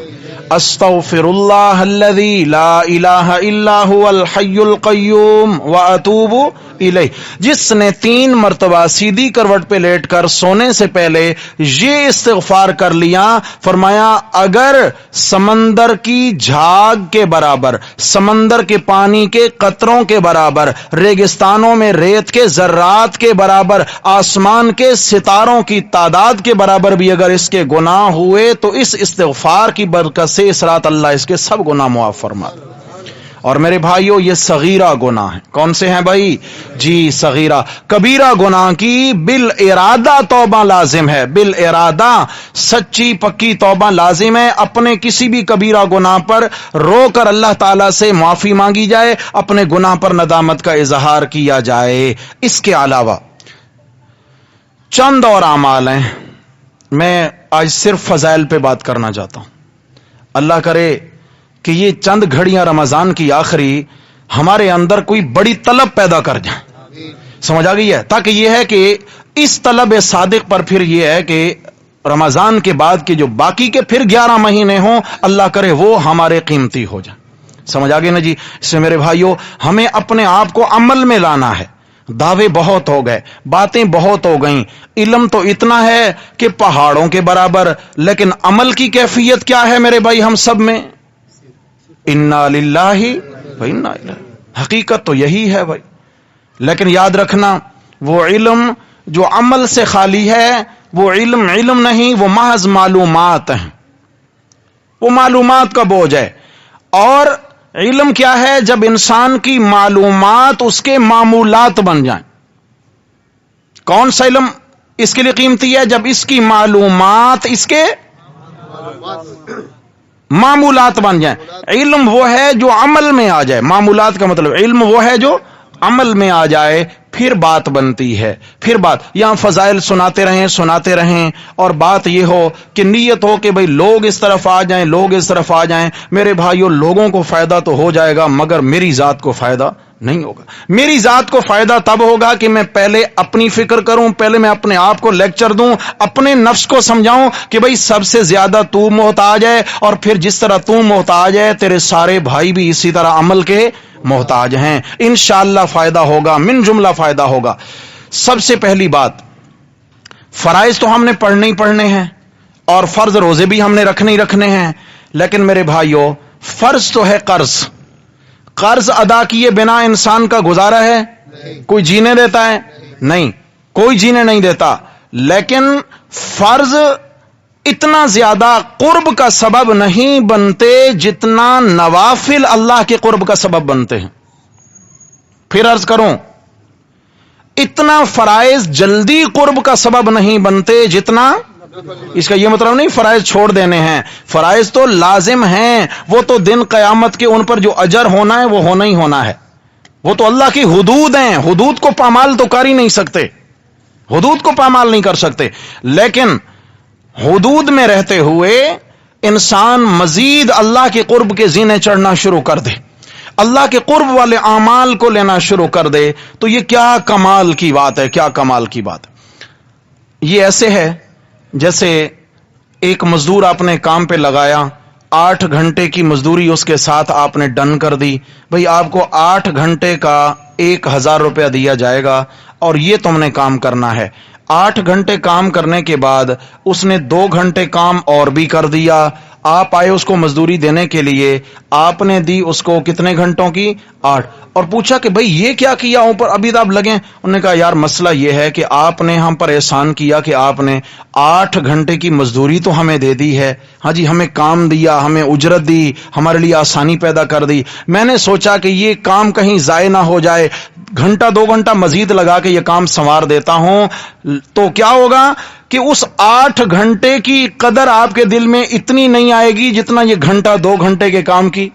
استغفراللہ الذی لا الہ الا هو الحی القیوم واتوب الیہ. جس نے 3 مرتبہ سیدھی کروٹ پہ لیٹ کر سونے سے پہلے یہ استغفار کر لیا، فرمایا اگر سمندر کی جھاگ کے برابر، سمندر کے پانی کے قطروں کے برابر، ریگستانوں میں ریت کے ذرات کے برابر، آسمان کے ستاروں کی تعداد کے برابر بھی اگر اس کے گناہ ہوئے تو اس استغفار کی برکت سے اس رات اللہ اس کے سب گناہ معاف فرما. اور میرے بھائیو یہ صغیرہ گناہ ہیں. کون سے ہیں بھائی؟ جی صغیرہ. کبیرہ گناہ کی بالارادہ توبہ لازم ہے، بالارادہ سچی پکی توبہ لازم ہے. اپنے کسی بھی کبیرہ گناہ پر رو کر اللہ تعالیٰ سے معافی مانگی جائے، اپنے گناہ پر ندامت کا اظہار کیا جائے. اس کے علاوہ چند اور اعمال ہیں، میں آج صرف فضائل پہ بات کرنا چاہتا ہوں. اللہ کرے کہ یہ چند گھڑیاں رمضان کی آخری ہمارے اندر کوئی بڑی طلب پیدا کر جائیں. سمجھ آ گئی ہے؟ تاکہ یہ ہے کہ اس طلب صادق پر پھر یہ ہے کہ رمضان کے بعد کے جو باقی کے پھر 11 مہینے ہوں، اللہ کرے وہ ہمارے قیمتی ہو جائیں. سمجھ آ گئی نا جی؟ اس سے میرے بھائیوں ہمیں اپنے آپ کو عمل میں لانا ہے. دعوے بہت ہو گئے، باتیں بہت ہو گئیں، علم تو اتنا ہے کہ پہاڑوں کے برابر، لیکن عمل کی کیفیت کیا ہے میرے بھائی ہم سب میں؟ انا للہ و انا الیہ. حقیقت تو یہی ہے بھائی. لیکن یاد رکھنا وہ علم جو عمل سے خالی ہے وہ علم نہیں، وہ محض معلومات ہیں، وہ معلومات کا بوجھ ہے. اور علم کیا ہے؟ جب انسان کی معلومات اس کے معمولات بن جائیں. کون سا علم اس کے لیے قیمتی ہے؟ جب اس کی معلومات اس کے معمولات بن جائیں. علم وہ ہے جو عمل میں آ جائے. معمولات کا مطلب علم وہ ہے جو عمل میں آ جائے، پھر بات بنتی ہے. پھر بات یہاں فضائل سناتے رہیں اور بات یہ ہو کہ نیت ہو کہ بھئی لوگ اس طرف آ جائیں، لوگ اس طرف آ جائیں. میرے بھائیوں لوگوں کو فائدہ تو ہو جائے گا مگر میری ذات کو فائدہ نہیں ہوگا. میری ذات کو فائدہ تب ہوگا کہ میں پہلے اپنی فکر کروں، پہلے میں اپنے آپ کو لیکچر دوں، اپنے نفس کو سمجھاؤں کہ بھئی سب سے زیادہ تو محتاج ہے، اور پھر جس طرح تو محتاج ہے تیرے سارے بھائی بھی اسی طرح عمل کے محتاج ہیں. انشاءاللہ فائدہ ہوگا، من جملہ فائدہ ہوگا. سب سے پہلی بات، فرائض تو ہم نے پڑھنے ہی پڑھنے ہیں اور فرض روزے بھی ہم نے رکھنے ہی رکھنے ہیں. لیکن میرے بھائیوں فرض تو ہے قرض ادا کیے بنا انسان کا گزارا ہے؟ کوئی جینے دیتا ہے؟ نہیں، کوئی جینے نہیں دیتا. لیکن فرض اتنا زیادہ قرب کا سبب نہیں بنتے جتنا نوافل اللہ کے قرب کا سبب بنتے ہیں. پھر عرض کروں، اتنا فرائض جلدی قرب کا سبب نہیں بنتے جتنا، اس کا یہ مطلب نہیں فرائض چھوڑ دینے ہیں، فرائض تو لازم ہیں، وہ تو دن قیامت کے ان پر جو اجر ہونا ہے وہ ہونا ہی ہونا ہے. وہ تو اللہ کی حدود ہیں، حدود کو پامال تو کر ہی نہیں سکتے، حدود کو پامال نہیں کر سکتے. لیکن حدود میں رہتے ہوئے انسان مزید اللہ کے قرب کے زینے چڑھنا شروع کر دے، اللہ کے قرب والے اعمال کو لینا شروع کر دے، تو یہ کیا کمال کی بات ہے، کیا کمال کی بات ہے. یہ ایسے ہے جیسے ایک مزدور آپ نے کام پہ لگایا، 8 گھنٹے کی مزدوری اس کے ساتھ آپ نے ڈن کر دی. بھئی آپ کو 8 گھنٹے کا 1000 روپیہ دیا جائے گا اور یہ تم نے کام کرنا ہے. 8 گھنٹے کام کرنے کے بعد اس نے 2 گھنٹے کام اور بھی کر دیا. آپ آئے اس کو مزدوری دینے کے لیے، آپ نے دی اس کو کتنے گھنٹوں کی؟ 8. اور پوچھا کہ بھئی یہ کیا کیا اوپر ابھی تو آپ لگیں؟ انہوں نے کہا یار مسئلہ یہ ہے کہ آپ نے ہم پر احسان کیا کہ آپ نے 8 گھنٹے کی مزدوری تو ہمیں دے دی ہے، ہاں جی ہمیں کام دیا، ہمیں اجرت دی، ہمارے لیے آسانی پیدا کر دی. میں نے سوچا کہ یہ کام کہیں ضائع نہ ہو جائے، گھنٹہ 2 گھنٹہ مزید لگا کے یہ کام سنوار دیتا ہوں. تو کیا ہوگا کہ اس 8 گھنٹے کی قدر آپ کے دل میں اتنی نہیں آئے گی جتنا یہ گھنٹہ 2 گھنٹے کے کام کی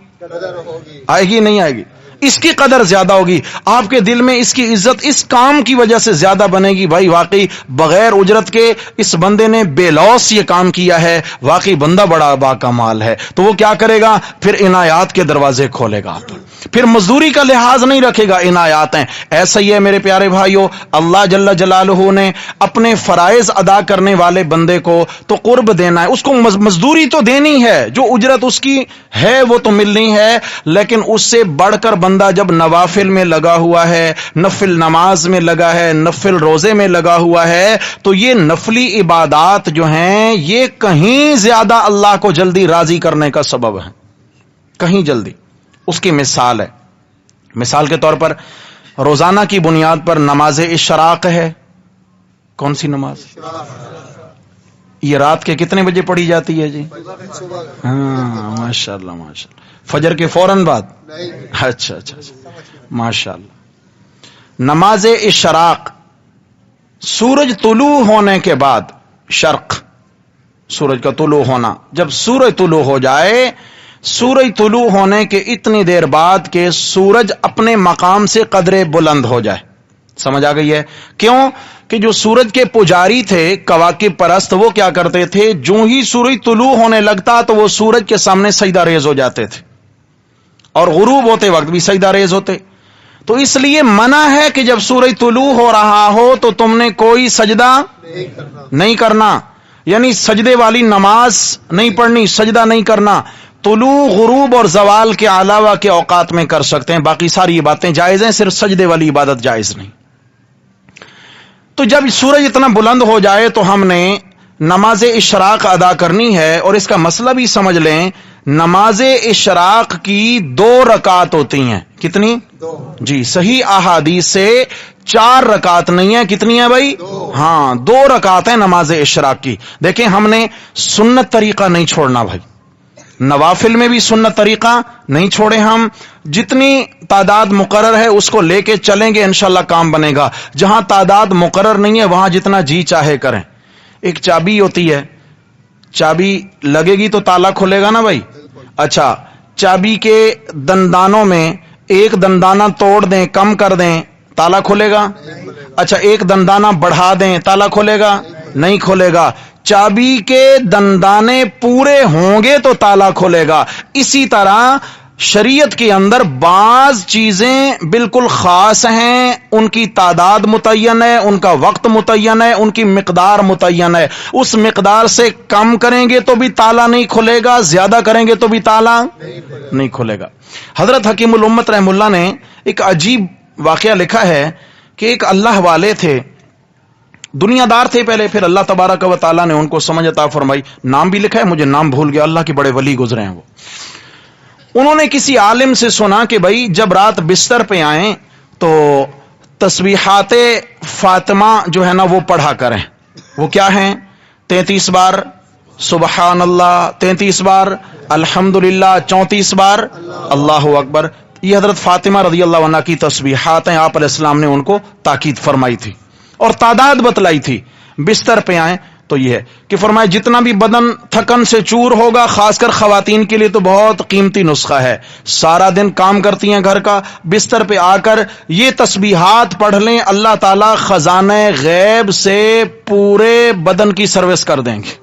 آئے گی. نہیں آئے گی. اس کی قدر زیادہ ہوگی، آپ کے دل میں اس کی عزت اس کام کی وجہ سے زیادہ بنے گی، بھائی واقعی بغیر اجرت کے اس بندے نے بے لوث یہ کام کیا ہے، واقعی بندہ بڑا با کمال ہے. تو وہ کیا کرے گا؟ پھر عنایات کے دروازے کھولے گا، پھر مزدوری کا لحاظ نہیں رکھے گا، عنایات ہیں. ایسا ہی ہے میرے پیارے بھائیو، اللہ جل جلالہ نے اپنے فرائض ادا کرنے والے بندے کو تو قرب دینا ہے، اس کو مزدوری تو دینی ہے، جو اجرت اس کی ہے وہ تو ملنی ہے، لیکن اس سے بڑھ کر بندہ جب نوافل میں لگا ہوا ہے، نفل نماز میں لگا ہے، نفل روزے میں لگا ہوا ہے، تو یہ نفلی عبادات جو ہیں یہ کہیں زیادہ اللہ کو جلدی راضی کرنے کا سبب ہے، کہیں جلدی. اس کی مثال ہے، مثال کے طور پر روزانہ کی بنیاد پر نماز اشراق ہے. کون سی نماز؟ یہ رات کے کتنے بجے پڑھی جاتی ہے جی؟ ہاں ماشاء اللہ ماشاء اللہ، فجر کے فوراً بعد. اچھا اچھا ماشاء اللہ. نماز اشراق سورج طلوع ہونے کے بعد، شرق سورج کا طلوع ہونا، جب سورج طلوع ہو جائے، سورج طلوع ہونے کے اتنی دیر بعد کہ سورج اپنے مقام سے قدرے بلند ہو جائے. سمجھ آ گئی ہے؟ کیوں کہ جو سورج کے پجاری تھے، کواکب پرست، وہ کیا کرتے تھے؟ جو ہی سورج طلوع ہونے لگتا تو وہ سورج کے سامنے سجدہ ریز ہو جاتے تھے، اور غروب ہوتے وقت بھی سجدہ ریز ہوتے. تو اس لیے منع ہے کہ جب سورج طلوع ہو رہا ہو تو تم نے کوئی سجدہ نہیں کرنا، یعنی سجدے والی نماز نہیں پڑھنی، سجدہ نہیں کرنا. طلوع، غروب اور زوال کے علاوہ کے اوقات میں کر سکتے ہیں، باقی ساری باتیں جائز ہیں، صرف سجدے والی عبادت جائز نہیں. تو جب سورج اتنا بلند ہو جائے تو ہم نے نماز اشراق ادا کرنی ہے، اور اس کا مسئلہ بھی سمجھ لیں. نماز اشراق کی 2 رکعت ہوتی ہیں. کتنی؟ 2. جی صحیح احادیث سے 4 رکعت نہیں ہے. کتنی ہے بھائی؟ 2. ہاں 2 رکعت ہیں نماز اشراق کی. دیکھیں ہم نے سنت طریقہ نہیں چھوڑنا بھائی، نوافل میں بھی سنت طریقہ نہیں چھوڑے. ہم جتنی تعداد مقرر ہے اس کو لے کے چلیں گے، انشاءاللہ کام بنے گا. جہاں تعداد مقرر نہیں ہے وہاں جتنا جی چاہے کریں. ایک چابی ہوتی ہے، چابی لگے گی تو تالا کھلے گا نا بھائی. اچھا، چابی کے دندانوں میں ایک دندانہ توڑ دیں، کم کر دیں، تالا کھلے گا؟ اچھا، ایک دندانہ بڑھا دیں، تالا کھلے گا؟ نہیں کھلے گا. چابی کے دندانے پورے ہوں گے تو تالا کھلے گا. اسی طرح شریعت کے اندر بعض چیزیں بالکل خاص ہیں، ان کی تعداد متعین ہے، ان کا وقت متعین ہے، ان کی مقدار متعین ہے. اس مقدار سے کم کریں گے تو بھی تالا نہیں کھلے گا، زیادہ کریں گے تو بھی تالا نہیں کھلے گا. حضرت حکیم الامت رحم اللہ نے ایک عجیب واقعہ لکھا ہے کہ ایک اللہ والے تھے، دنیا دار تھے پہلے، پھر اللہ تبارک و تعالیٰ نے ان کو سمجھ عطا فرمائی. نام بھی لکھا ہے، مجھے نام بھول گیا، اللہ کے بڑے ولی گزرے ہیں وہ. انہوں نے کسی عالم سے سنا کہ بھائی جب رات بستر پہ آئیں تو تسبیحات فاطمہ جو ہے نا وہ پڑھا کریں. وہ کیا ہیں؟ 33 بار سبحان اللہ، 33 بار الحمدللہ، 34 بار اللہ اکبر. یہ حضرت فاطمہ رضی اللہ عنہ کی تسبیحات ہیں. آپ علیہ السلام نے ان کو تاکید فرمائی تھی اور تعداد بتلائی تھی. بستر پہ آئیں تو یہ ہے کہ فرمائے جتنا بھی بدن تھکن سے چور ہوگا، خاص کر خواتین کے لیے تو بہت قیمتی نسخہ ہے، سارا دن کام کرتی ہیں گھر کا، بستر پہ آ کر یہ تسبیحات پڑھ لیں، اللہ تعالی خزانہ غیب سے پورے بدن کی سروس کر دیں گے.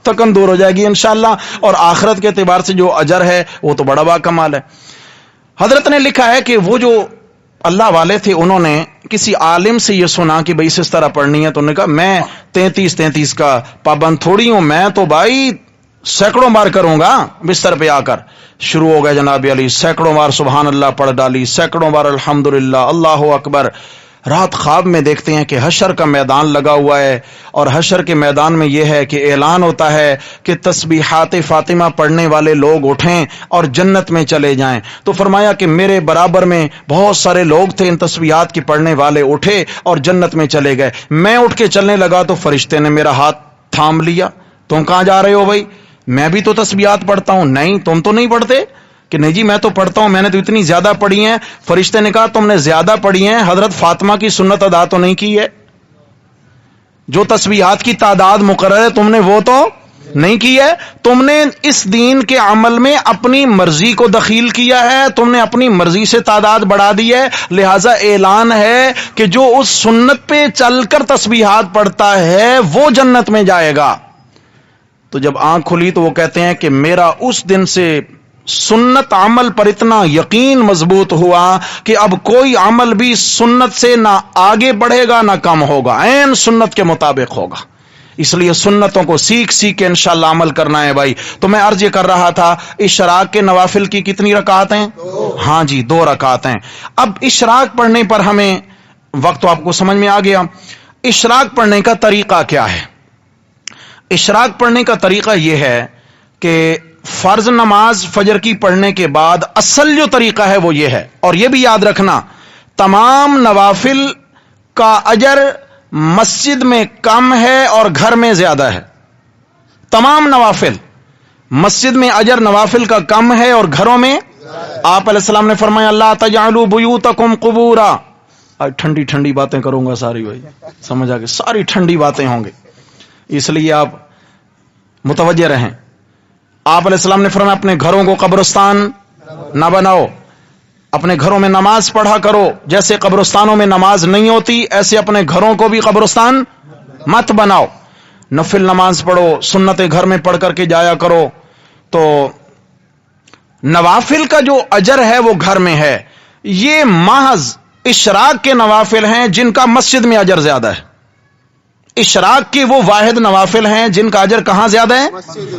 تھکن دور ہو جائے گی انشاءاللہ، اور آخرت کے اعتبار سے جو اجر ہے وہ تو بڑا با کمال ہے. حضرت نے لکھا ہے کہ وہ جو اللہ والے تھے انہوں نے کسی عالم سے یہ سنا کہ بھائی اس طرح پڑھنی ہے، تو انہوں نے کہا میں 33 کا پابند تھوڑی ہوں، میں تو بھائی سینکڑوں بار کروں گا. بستر پہ آ کر شروع ہو گئے جناب علی، سینکڑوں بار سبحان اللہ پڑھ ڈالی، سینکڑوں بار الحمدللہ، اللہ اکبر. رات خواب میں دیکھتے ہیں کہ حشر کا میدان لگا ہوا ہے، اور حشر کے میدان میں یہ ہے کہ اعلان ہوتا ہے کہ تسبیحات فاطمہ پڑھنے والے لوگ اٹھیں اور جنت میں چلے جائیں. تو فرمایا کہ میرے برابر میں بہت سارے لوگ تھے ان تسبیحات کی پڑھنے والے، اٹھے اور جنت میں چلے گئے. میں اٹھ کے چلنے لگا تو فرشتے نے میرا ہاتھ تھام لیا. تم کہاں جا رہے ہو بھائی؟ میں بھی تو تسبیحات پڑھتا ہوں. نہیں تم تو نہیں پڑھتے؟ کہ نہیں جی میں تو پڑھتا ہوں، میں نے تو اتنی زیادہ پڑھی ہیں. فرشتے نے کہا تم نے زیادہ پڑھی ہیں، حضرت فاطمہ کی سنت ادا تو نہیں کی ہے. جو تسبیحات کی تعداد مقرر ہے تم نے وہ تو نہیں کی ہے. تم نے اس دین کے عمل میں اپنی مرضی کو دخیل کیا ہے, تم نے اپنی مرضی سے تعداد بڑھا دی ہے. لہذا اعلان ہے کہ جو اس سنت پہ چل کر تسبیحات پڑھتا ہے وہ جنت میں جائے گا. تو جب آنکھ کھلی تو وہ کہتے ہیں کہ میرا اس دن سے سنت عمل پر اتنا یقین مضبوط ہوا کہ اب کوئی عمل بھی سنت سے نہ آگے بڑھے گا نہ کم ہوگا, عین سنت کے مطابق ہوگا. اس لیے سنتوں کو سیکھ سیکھ کے انشاءاللہ عمل کرنا ہے بھائی. تو میں عرض یہ کر رہا تھا, اشراق کے نوافل کی کتنی رکعات ہیں؟ ہاں جی 2 رکعات ہیں. اب اشراق پڑھنے پر ہمیں وقت تو آپ کو سمجھ میں آ گیا. اشراق پڑھنے کا طریقہ کیا ہے؟ اشراق پڑھنے کا طریقہ یہ ہے کہ فرض نماز فجر کی پڑھنے کے بعد اصل جو طریقہ ہے وہ یہ ہے, اور یہ بھی یاد رکھنا تمام نوافل کا اجر مسجد میں کم ہے اور گھر میں زیادہ ہے. تمام نوافل مسجد میں اجر نوافل کا کم ہے اور گھروں میں. آپ علیہ السلام نے فرمایا اللہ تجعلوا بیوتکم قبورا. آج ٹھنڈی ٹھنڈی باتیں کروں گا ساری بھائی, سمجھ آ گئی, ساری ٹھنڈی باتیں ہوں گی, اس لیے آپ متوجہ رہیں. آپ علیہ السلام نے فرمایا اپنے گھروں کو قبرستان نہ بناؤ, اپنے گھروں میں نماز پڑھا کرو. جیسے قبرستانوں میں نماز نہیں ہوتی ایسے اپنے گھروں کو بھی قبرستان مت بناؤ. نفل نماز پڑھو, سنتیں گھر میں پڑھ کر کے جایا کرو. تو نوافل کا جو اجر ہے وہ گھر میں ہے. یہ محض اشراق کے نوافل ہیں جن کا مسجد میں اجر زیادہ ہے. اشراق کے وہ واحد نوافل ہیں جن کا اجر کہاں زیادہ ہے؟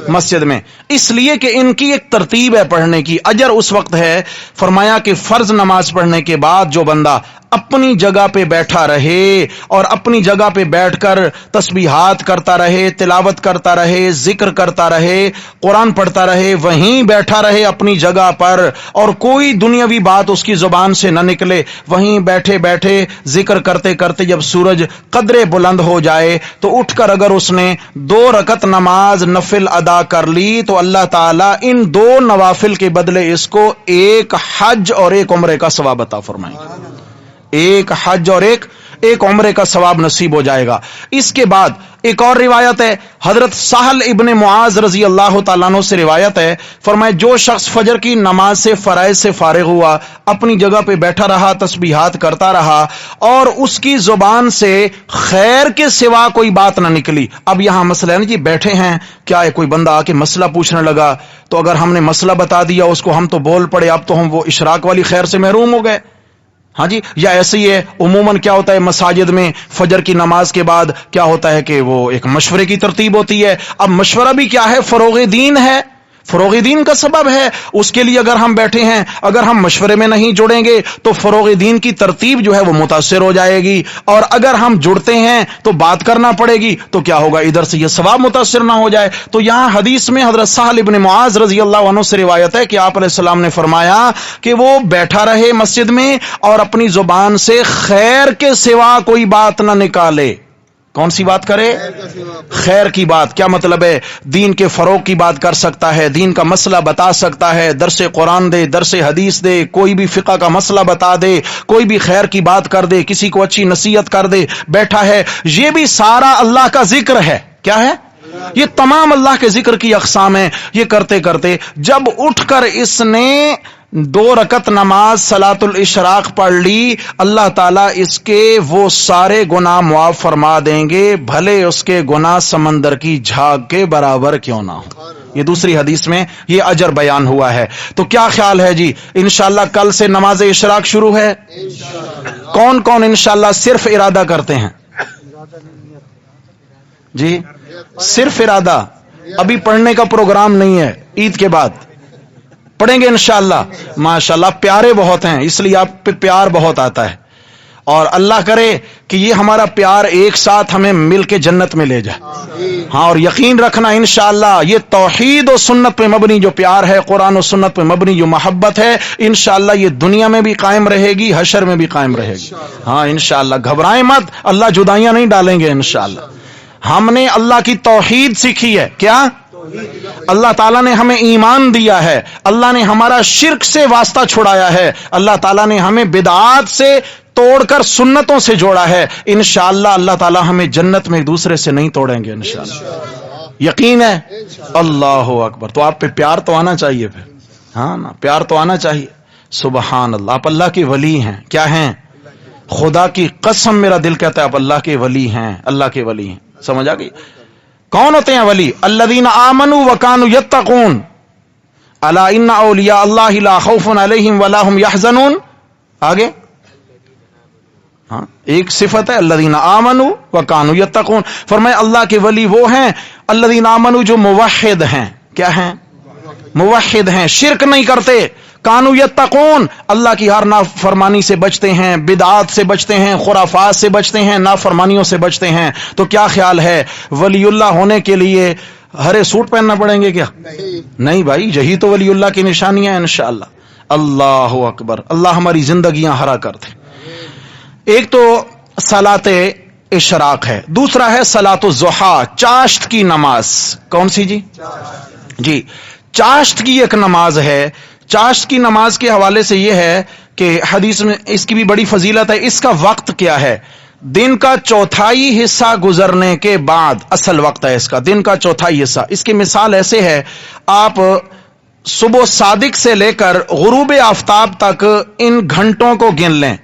مسجد میں. اس لیے کہ ان کی ایک ترتیب ہے پڑھنے کی. اجر اس وقت ہے, فرمایا کہ فرض نماز پڑھنے کے بعد جو بندہ اپنی جگہ پہ بیٹھا رہے اور اپنی جگہ پہ بیٹھ کر تسبیحات کرتا رہے, تلاوت کرتا رہے, ذکر کرتا رہے, قرآن پڑھتا رہے, وہیں بیٹھا رہے اپنی جگہ پر اور کوئی دنیاوی بات اس کی زبان سے نہ نکلے, وہیں بیٹھے بیٹھے ذکر کرتے کرتے جب سورج قدرے بلند ہو جائے تو اٹھ کر اگر اس نے 2 رکعت نماز نفل ادا کر لی تو اللہ تعالیٰ ان 2 نوافل کے بدلے اس کو 1 حج اور 1 عمرے کا ثواب عطا فرمائیں گے. 1 حج اور ایک عمرے کا ثواب نصیب ہو جائے گا. اس کے بعد ایک اور روایت ہے, حضرت سہل ابن معاذ رضی اللہ تعالیٰ عنہ سے روایت ہے, فرمائے جو شخص فجر کی نماز سے فرائض سے فارغ ہوا, اپنی جگہ پہ بیٹھا رہا, تسبیحات کرتا رہا اور اس کی زبان سے خیر کے سوا کوئی بات نہ نکلی. اب یہاں مسئلہ ہے نا جی, بیٹھے ہیں, کیا ہے کوئی بندہ آ کے مسئلہ پوچھنے لگا تو اگر ہم نے مسئلہ بتا دیا اس کو, ہم تو بول پڑے, اب تو ہم وہ اشراق والی خیر سے محروم ہو گئے. ہاں جی, یا ایسے ہی ہے عموماً کیا ہوتا ہے مساجد میں فجر کی نماز کے بعد کیا ہوتا ہے کہ وہ ایک مشورے کی ترتیب ہوتی ہے. اب مشورہ بھی کیا ہے؟ فروغ دین ہے, فروغ دین کا سبب ہے. اس کے لیے اگر ہم بیٹھے ہیں, اگر ہم مشورے میں نہیں جڑیں گے تو فروغ دین کی ترتیب جو ہے وہ متاثر ہو جائے گی, اور اگر ہم جڑتے ہیں تو بات کرنا پڑے گی تو کیا ہوگا, ادھر سے یہ ثواب متاثر نہ ہو جائے. تو یہاں حدیث میں حضرت سہل ابن معاذ رضی اللہ عنہ سے روایت ہے کہ آپ علیہ السلام نے فرمایا کہ وہ بیٹھا رہے مسجد میں اور اپنی زبان سے خیر کے سوا کوئی بات نہ نکالے. کون سی بات کرے؟ خیر کی بات. کیا مطلب ہے؟ دین کے فروغ کی بات کر سکتا ہے, دین کا مسئلہ بتا سکتا ہے, درس قرآن دے, درس حدیث دے, کوئی بھی فقہ کا مسئلہ بتا دے, کوئی بھی خیر کی بات کر دے, کسی کو اچھی نصیحت کر دے, بیٹھا ہے. یہ بھی سارا اللہ کا ذکر ہے. کیا ہے؟ یہ تمام اللہ کے ذکر کی اقسام ہیں. یہ کرتے کرتے جب اٹھ کر اس نے 2 رکعت نماز صلاۃ الاشراق پڑھ لی, اللہ تعالیٰ اس کے وہ سارے گناہ معاف فرما دیں گے, بھلے اس کے گناہ سمندر کی جھاگ کے برابر کیوں نہ ہو. یہ دوسری حدیث میں یہ اجر بیان ہوا ہے. تو کیا خیال ہے جی, انشاءاللہ کل سے نماز اشراق شروع ہے. کون کون انشاءاللہ صرف ارادہ کرتے ہیں جی؟ صرف ارادہ, ابھی پڑھنے کا پروگرام نہیں ہے, عید کے بعد پڑھیں گے انشاءاللہ. ماشاءاللہ پیارے بہت ہیں, اس لیے آپ پہ پیار بہت آتا ہے, اور اللہ کرے کہ یہ ہمارا پیار ایک ساتھ ہمیں مل کے جنت میں لے جائے. ہاں, اور یقین رکھنا انشاءاللہ یہ توحید و سنت پہ مبنی جو پیار ہے, قرآن و سنت پہ مبنی جو محبت ہے, انشاءاللہ یہ دنیا میں بھی قائم رہے گی, حشر میں بھی قائم رہے گی. ہاں انشاءاللہ, گھبرائیں مت, اللہ جدائیاں نہیں ڈالیں گے انشاءاللہ. ہم نے اللہ کی توحید سیکھی ہے. کیا؟ اللہ تعالیٰ نے ہمیں ایمان دیا ہے, اللہ نے ہمارا شرک سے واسطہ چھڑایا ہے, اللہ تعالیٰ نے ہمیں بدعات سے توڑ کر سنتوں سے جوڑا ہے. انشاءاللہ اللہ تعالیٰ ہمیں جنت میں ایک دوسرے سے نہیں توڑیں گے انشاءاللہ. یقین ہے؟ اللہ اکبر. تو آپ پہ پیار تو آنا چاہیے پھر. ہاں نا, پیار تو آنا چاہیے. سبحان اللہ. آپ اللہ کے ولی ہیں. کیا ہیں؟ خدا کی قسم میرا دل کہتا ہے آپ اللہ کے ولی ہیں. اللہ کے ولی ہیں. سمجھ آ گئی؟ کون ہوتے ہیں ولی؟ الذین آمنوا وکانوا یتقون الا ان اولیاء اللہ لا خوف علیہم ولا هم یحزنون. آگے ہاں ایک صفت ہے الذین آمنوا وکانوا یتقون. فرمایا اللہ کے ولی وہ ہیں الذین آمنوا جو موحد ہیں. کیا ہیں؟ موحد ہیں, شرک نہیں کرتے. کانوا یتقون اللہ کی ہر نافرمانی سے بچتے ہیں, بدعات سے بچتے ہیں, خرافات سے بچتے ہیں, نافرمانیوں سے بچتے ہیں. تو کیا خیال ہے ولی اللہ ہونے کے لیے ہرے سوٹ پہننا پڑیں گے کیا؟ نہیں بھائی, یہی تو ولی اللہ کی نشانیاں ہیں انشاءاللہ. اللہ اکبر. اللہ ہماری زندگیاں ہرا کر دے. ایک تو صلاۃ اشراق ہے, دوسرا ہے صلاۃ الضحیٰ, چاشت کی نماز. کون سی جی؟ جی چاشت کی ایک نماز ہے. چاشت کی نماز کے حوالے سے یہ ہے کہ حدیث میں اس کی بھی بڑی فضیلت ہے. اس کا وقت کیا ہے؟ دن کا چوتھائی حصہ گزرنے کے بعد اصل وقت ہے اس کا, دن کا چوتھائی حصہ. اس کی مثال ایسے ہے, آپ صبح صادق سے لے کر غروب آفتاب تک ان گھنٹوں کو گن لیں,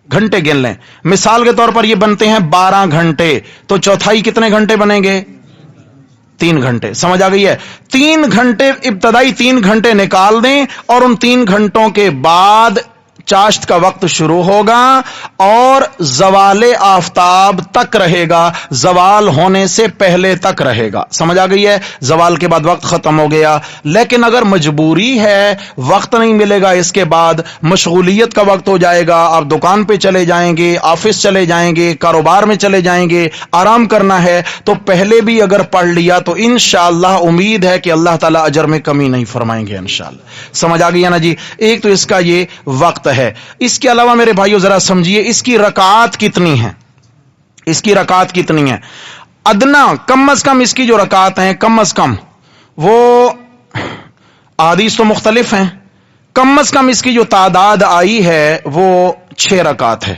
گھنٹے گن لیں. مثال کے طور پر یہ بنتے ہیں 12 گھنٹے, تو چوتھائی کتنے گھنٹے بنیں گے؟ 3 گھنٹے. سمجھ آ گئی ہے؟ 3 گھنٹے ابتدائی 3 گھنٹے نکال دیں اور ان 3 گھنٹوں کے بعد چاشت کا وقت شروع ہوگا اور زوال آفتاب تک رہے گا, زوال ہونے سے پہلے تک رہے گا. سمجھ آ گئی ہے؟ زوال کے بعد وقت ختم ہو گیا. لیکن اگر مجبوری ہے, وقت نہیں ملے گا, اس کے بعد مشغولیت کا وقت ہو جائے گا, آپ دکان پہ چلے جائیں گے, آفس چلے جائیں گے, کاروبار میں چلے جائیں گے, آرام کرنا ہے, تو پہلے بھی اگر پڑھ لیا تو انشاءاللہ امید ہے کہ اللہ تعالیٰ اجر میں کمی نہیں فرمائیں گے انشاءاللہ. سمجھ آ گئی ہے نا جی؟ ایک تو اس کا یہ وقت ہے. اس کے علاوہ میرے بھائیو ذرا سمجھیے اس کی رکعات کتنی ہیں. اس کی رکعات کتنی ہیں؟ ادنا کم از کم اس کی جو رکعات ہیں کم از کم, وہ احادیث تو مختلف ہیں, کم از کم اس کی جو تعداد آئی ہے وہ 6 رکعات ہے.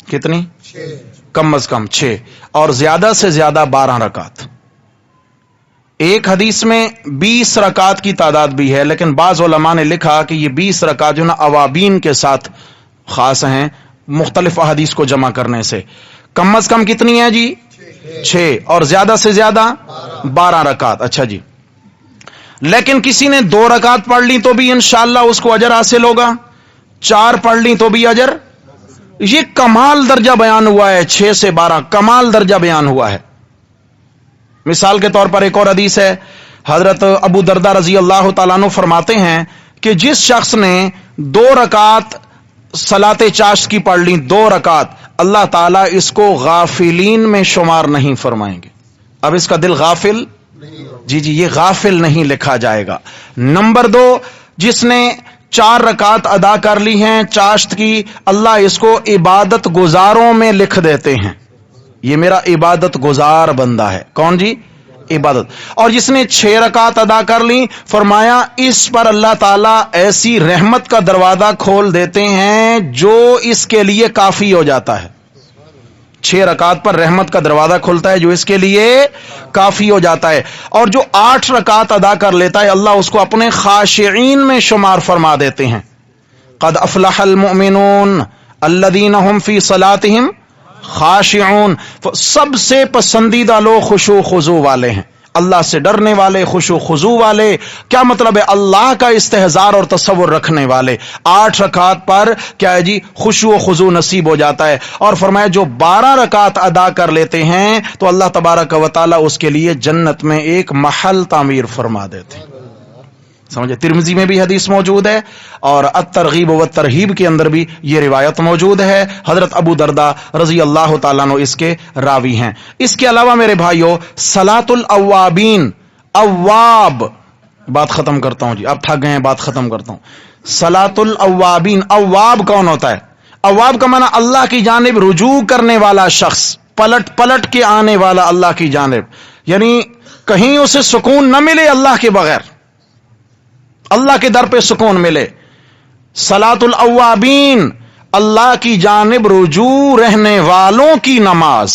کتنی؟ 6. کم از کم 6 اور زیادہ سے زیادہ 12 رکعت. ایک حدیث میں 20 رکعت کی تعداد بھی ہے, لیکن بعض علماء نے لکھا کہ یہ 20 رکعت جو نا اوابین کے ساتھ خاص ہیں مختلف احادیث کو جمع کرنے سے. کم از کم کتنی ہے جی؟ 6 اور زیادہ سے زیادہ 12 رکعت. اچھا جی, لیکن کسی نے 2 رکعت پڑھ لی تو بھی انشاءاللہ اس کو اجر حاصل ہوگا, 4 پڑھ لی تو بھی اجر. یہ کمال درجہ بیان ہوا ہے, 6 سے 12 کمال درجہ بیان ہوا ہے. مثال کے طور پر ایک اور حدیث ہے, حضرت ابو درداء رضی اللہ تعالیٰ عنہ فرماتے ہیں کہ جس شخص نے 2 رکعت صلاۃ چاشت کی پڑھ لی, 2 رکعت, اللہ تعالیٰ اس کو غافلین میں شمار نہیں فرمائیں گے. اب اس کا دل غافل, جی یہ غافل نہیں لکھا جائے گا. نمبر 2, جس نے 4 رکعت ادا کر لی ہیں چاشت کی, اللہ اس کو عبادت گزاروں میں لکھ دیتے ہیں, یہ میرا عبادت گزار بندہ ہے. کون جی؟ عبادت. اور جس نے 6 رکعت ادا کر لی, فرمایا اس پر اللہ تعالیٰ ایسی رحمت کا دروازہ کھول دیتے ہیں جو اس کے لیے کافی ہو جاتا ہے. 6 رکعت پر رحمت کا دروازہ کھلتا ہے جو اس کے لیے کافی ہو جاتا ہے. اور جو 8 رکعت ادا کر لیتا ہے, اللہ اس کو اپنے خاشعین میں شمار فرما دیتے ہیں. قد افلح المؤمنون الذین هم فی صلاتهم خاشعون. سب سے پسندیدہ لوگ خشوع خضوع والے ہیں, اللہ سے ڈرنے والے, خشوع خضوع والے. کیا مطلب ہے؟ اللہ کا استحضار اور تصور رکھنے والے. 8 رکعت پر کیا ہے جی؟ خشوع و خضوع نصیب ہو جاتا ہے. اور فرمایا جو 12 رکعت ادا کر لیتے ہیں تو اللہ تبارک و تعالی اس کے لیے جنت میں ایک محل تعمیر فرما دیتے ہیں. سمجھے؟ ترمذی میں بھی حدیث موجود ہے اور الترغیب و ترہیب کے اندر بھی یہ روایت موجود ہے. حضرت ابو درداء رضی اللہ تعالیٰ عنہ اس کے راوی ہیں. اس کے علاوہ میرے بھائیوں صلاۃ الاوابین, اواب, بات ختم کرتا ہوں جی, آپ تھک گئے ہیں, بات ختم کرتا ہوں. صلاۃ الاوابین, اواب کون ہوتا ہے؟ اواب کا معنی اللہ کی جانب رجوع کرنے والا شخص, پلٹ کے آنے والا اللہ کی جانب, یعنی کہیں اسے سکون نہ ملے اللہ کے بغیر, اللہ کے در پہ سکون ملے. صلاۃ الاوابین, اللہ کی جانب رجوع رہنے والوں کی نماز.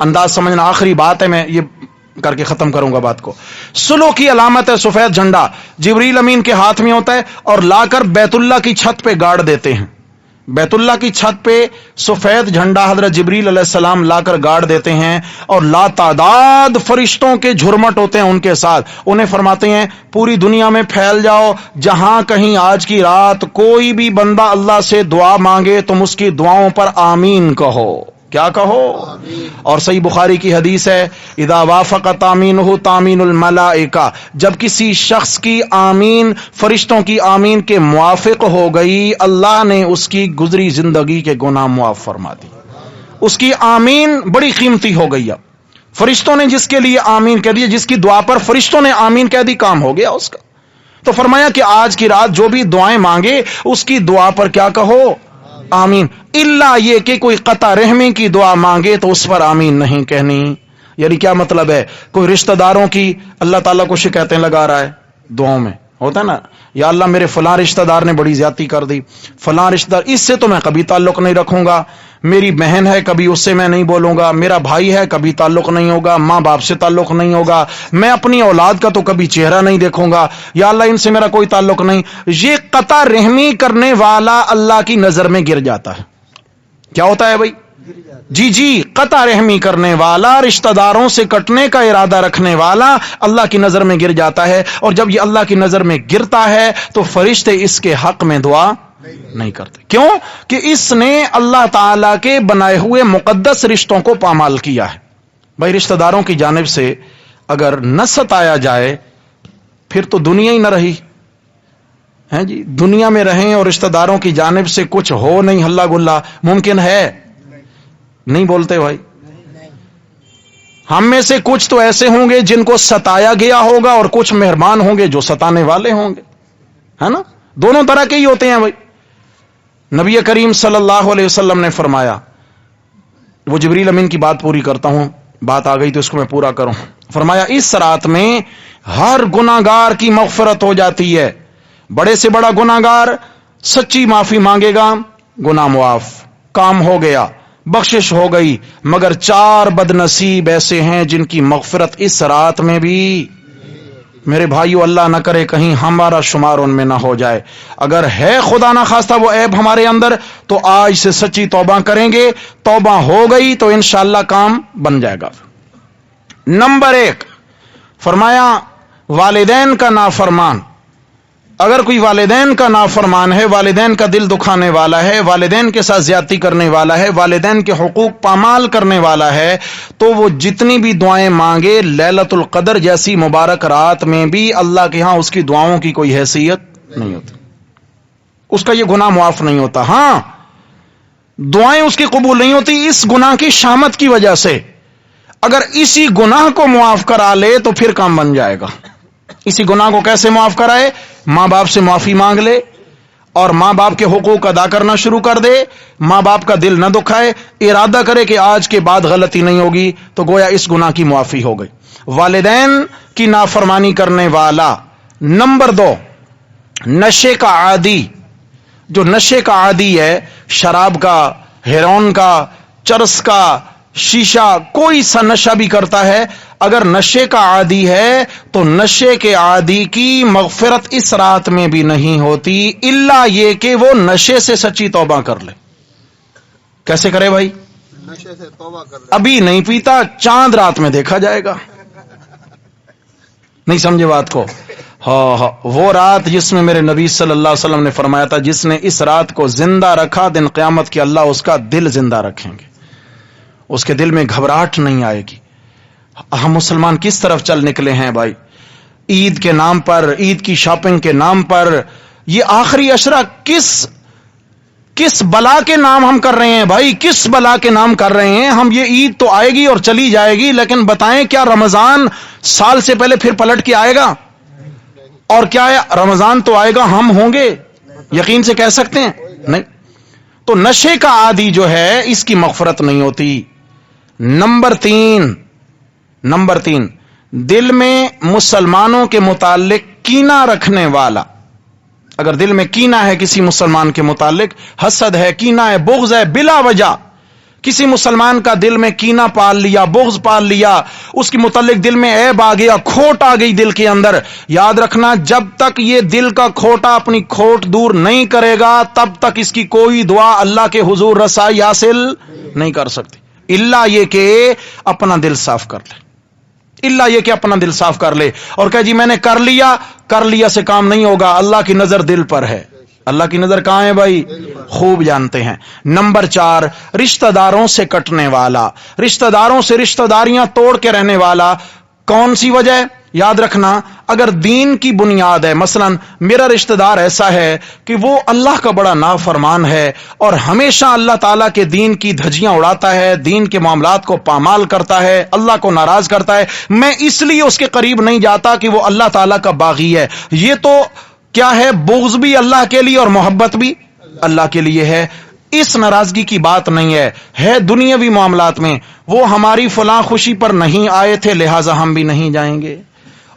انداز سمجھنا، آخری بات ہے، میں یہ کر کے ختم کروں گا بات کو. سلو کی علامت ہے سفید جھنڈا، جبریل امین کے ہاتھ میں ہوتا ہے اور لا کر بیت اللہ کی چھت پہ گاڑ دیتے ہیں. بیت اللہ کی چھت پہ سفید جھنڈا حضرت جبریل علیہ السلام لا کر گاڑ دیتے ہیں اور لا تعداد فرشتوں کے جھرمٹ ہوتے ہیں ان کے ساتھ. انہیں فرماتے ہیں پوری دنیا میں پھیل جاؤ، جہاں کہیں آج کی رات کوئی بھی بندہ اللہ سے دعا مانگے تم اس کی دعاؤں پر آمین کہو. کیا کہو؟ اور صحیح بخاری کی حدیث ہے اذا وافق تامینہ تامین الملائکہ، جب کسی شخص کی آمین فرشتوں کی آمین کے موافق ہو گئی، اللہ نے اس کی گزری زندگی کے گناہ معاف فرما دی. اس کی آمین بڑی قیمتی ہو گئی. اب فرشتوں نے جس کے لیے آمین کہہ دی، جس کی دعا پر فرشتوں نے آمین کہہ دی، کام ہو گیا اس کا. تو فرمایا کہ آج کی رات جو بھی دعائیں مانگے اس کی دعا پر کیا کہو؟ آمین. الا یہ کہ کوئی قطع رحمی کی دعا مانگے تو اس پر آمین نہیں کہنی. یعنی کیا مطلب ہے؟ کوئی رشتہ داروں کی اللہ تعالیٰ کو شکایتیں لگا رہا ہے دعاؤں میں، ہوتا ہے نا، یا اللہ میرے فلاں رشتہ دار نے بڑی زیادتی کر دی، فلاں رشتہ دار اس سے تو میں کبھی تعلق نہیں رکھوں گا، میری بہن ہے کبھی اس سے میں نہیں بولوں گا، میرا بھائی ہے کبھی تعلق نہیں ہوگا، ماں باپ سے تعلق نہیں ہوگا، میں اپنی اولاد کا تو کبھی چہرہ نہیں دیکھوں گا، یا اللہ ان سے میرا کوئی تعلق نہیں. یہ قطع رحمی کرنے والا اللہ کی نظر میں گر جاتا ہے. کیا ہوتا ہے بھائی؟ جی قطع رحمی کرنے والا، رشتہ داروں سے کٹنے کا ارادہ رکھنے والا اللہ کی نظر میں گر جاتا ہے. اور جب یہ اللہ کی نظر میں گرتا ہے تو فرشتے اس کے حق میں دعا نہیں کرتے. کیوں؟ کہ اس نے اللہ تعالی کے بنائے ہوئے مقدس رشتوں کو پامال کیا ہے. بھائی رشتہ داروں کی جانب سے اگر نہ ستایا جائے پھر تو دنیا ہی نہ رہی ہے. جی دنیا میں رہیں اور رشتہ داروں کی جانب سے کچھ ہو نہیں، ہلا گلا، ممکن ہے؟ نہیں بولتے بھائی. ہم میں سے کچھ تو ایسے ہوں گے جن کو ستایا گیا ہوگا اور کچھ مہربان ہوں گے جو ستانے والے ہوں گے، ہے نا. دونوں طرح کے ہی ہوتے ہیں بھائی. نبی کریم صلی اللہ علیہ وسلم نے فرمایا، وہ جبریل امین کی بات پوری کرتا ہوں، بات آ گئی تو اس کو میں پورا کروں. فرمایا اس رات میں ہر گناہگار کی مغفرت ہو جاتی ہے. بڑے سے بڑا گناہگار سچی معافی مانگے گا، گناہ معاف، کام ہو گیا، بخشش ہو گئی. مگر 4 بد نصیب ایسے ہیں جن کی مغفرت اس رات میں بھی، میرے بھائیو اللہ نہ کرے کہیں ہمارا شمار ان میں نہ ہو جائے. اگر ہے خدا نہ خواستہ وہ عیب ہمارے اندر تو آج سے سچی توبہ کریں گے، توبہ ہو گئی تو انشاءاللہ کام بن جائے گا. نمبر 1 فرمایا والدین کا نافرمان. اگر کوئی والدین کا نافرمان ہے، والدین کا دل دکھانے والا ہے، والدین کے ساتھ زیادتی کرنے والا ہے، والدین کے حقوق پامال کرنے والا ہے، تو وہ جتنی بھی دعائیں مانگے لیلۃ القدر جیسی مبارک رات میں بھی اللہ کے ہاں اس کی دعاؤں کی کوئی حیثیت نہیں ہوتی، اس کا یہ گناہ معاف نہیں ہوتا. ہاں دعائیں اس کی قبول نہیں ہوتی اس گناہ کی شامت کی وجہ سے. اگر اسی گناہ کو معاف کرا لے تو پھر کام بن جائے گا. اسی گناہ کو کیسے معاف کرائے؟ ماں باپ سے معافی مانگ لے اور ماں باپ کے حقوق ادا کرنا شروع کر دے، ماں باپ کا دل نہ دکھائے، ارادہ کرے کہ آج کے بعد غلطی نہیں ہوگی، تو گویا اس گناہ کی معافی ہو گئی. والدین کی نافرمانی کرنے والا. نمبر 2 نشے کا عادی. جو نشے کا عادی ہے، شراب کا، ہیروئن کا، چرس کا، شیشہ، کوئی سا نشہ بھی کرتا ہے، اگر نشے کا عادی ہے تو نشے کے عادی کی مغفرت اس رات میں بھی نہیں ہوتی الا یہ کہ وہ نشے سے سچی توبہ کر لے. کیسے کرے بھائی؟ نشے سے توبہ کر لے. ابھی نہیں پیتا، چاند رات میں دیکھا جائے گا. نہیں سمجھے بات کو؟ ہاں وہ رات جس میں میرے نبی صلی اللہ علیہ وسلم نے فرمایا تھا جس نے اس رات کو زندہ رکھا، دن قیامت کے اللہ اس کا دل زندہ رکھیں گے، اس کے دل میں گھبراہٹ نہیں آئے گی. ہم مسلمان کس طرف چل نکلے ہیں بھائی؟ عید کے نام پر، عید کی شاپنگ کے نام پر، یہ آخری عشرہ کس بلا کے نام ہم کر رہے ہیں بھائی؟ کس بلا کے نام کر رہے ہیں ہم؟ یہ عید تو آئے گی اور چلی جائے گی، لیکن بتائیں کیا رمضان سال سے پہلے پھر پلٹ کے آئے گا؟ اور کیا ہے رمضان تو آئے گا، ہم ہوں گے؟ یقین سے کہہ سکتے ہیں؟ نہیں. تو نشے کا عادی جو ہے اس کی مغفرت نہیں ہوتی. نمبر 3 دل میں مسلمانوں کے متعلق کینہ رکھنے والا. اگر دل میں کینہ ہے کسی مسلمان کے متعلق، حسد ہے، کینہ ہے، بغض ہے، بلا وجہ کسی مسلمان کا دل میں کینہ پال لیا، بغض پال لیا، اس کے متعلق دل میں عیب آ گیا، کھوٹ آ گئی دل کے اندر، یاد رکھنا جب تک یہ دل کا کھوٹا اپنی کھوٹ دور نہیں کرے گا تب تک اس کی کوئی دعا اللہ کے حضور رسائی حاصل نہیں کر سکتی، الا یہ کہ اپنا دل صاف کر لے، الا یہ کہ اپنا دل صاف کر لے اور کہ جی میں نے کر لیا سے کام نہیں ہوگا، اللہ کی نظر دل پر ہے۔ اللہ کی نظر کہاں ہے بھائی؟ خوب جانتے ہیں۔ نمبر 4، رشتہ داروں سے کٹنے والا، رشتہ داروں سے رشتہ داریاں توڑ کے رہنے والا۔ کون سی وجہ ہے؟ یاد رکھنا اگر دین کی بنیاد ہے، مثلا میرا رشتہ دار ایسا ہے کہ وہ اللہ کا بڑا نافرمان ہے اور ہمیشہ اللہ تعالیٰ کے دین کی دھجیاں اڑاتا ہے، دین کے معاملات کو پامال کرتا ہے، اللہ کو ناراض کرتا ہے، میں اس لیے اس کے قریب نہیں جاتا کہ وہ اللہ تعالیٰ کا باغی ہے، یہ تو کیا ہے؟ بغض بھی اللہ کے لیے اور محبت بھی اللہ کے لیے ہے۔ اس ناراضگی کی بات نہیں ہے دنیاوی معاملات میں، وہ ہماری فلاں خوشی پر نہیں آئے تھے لہٰذا ہم بھی نہیں جائیں گے،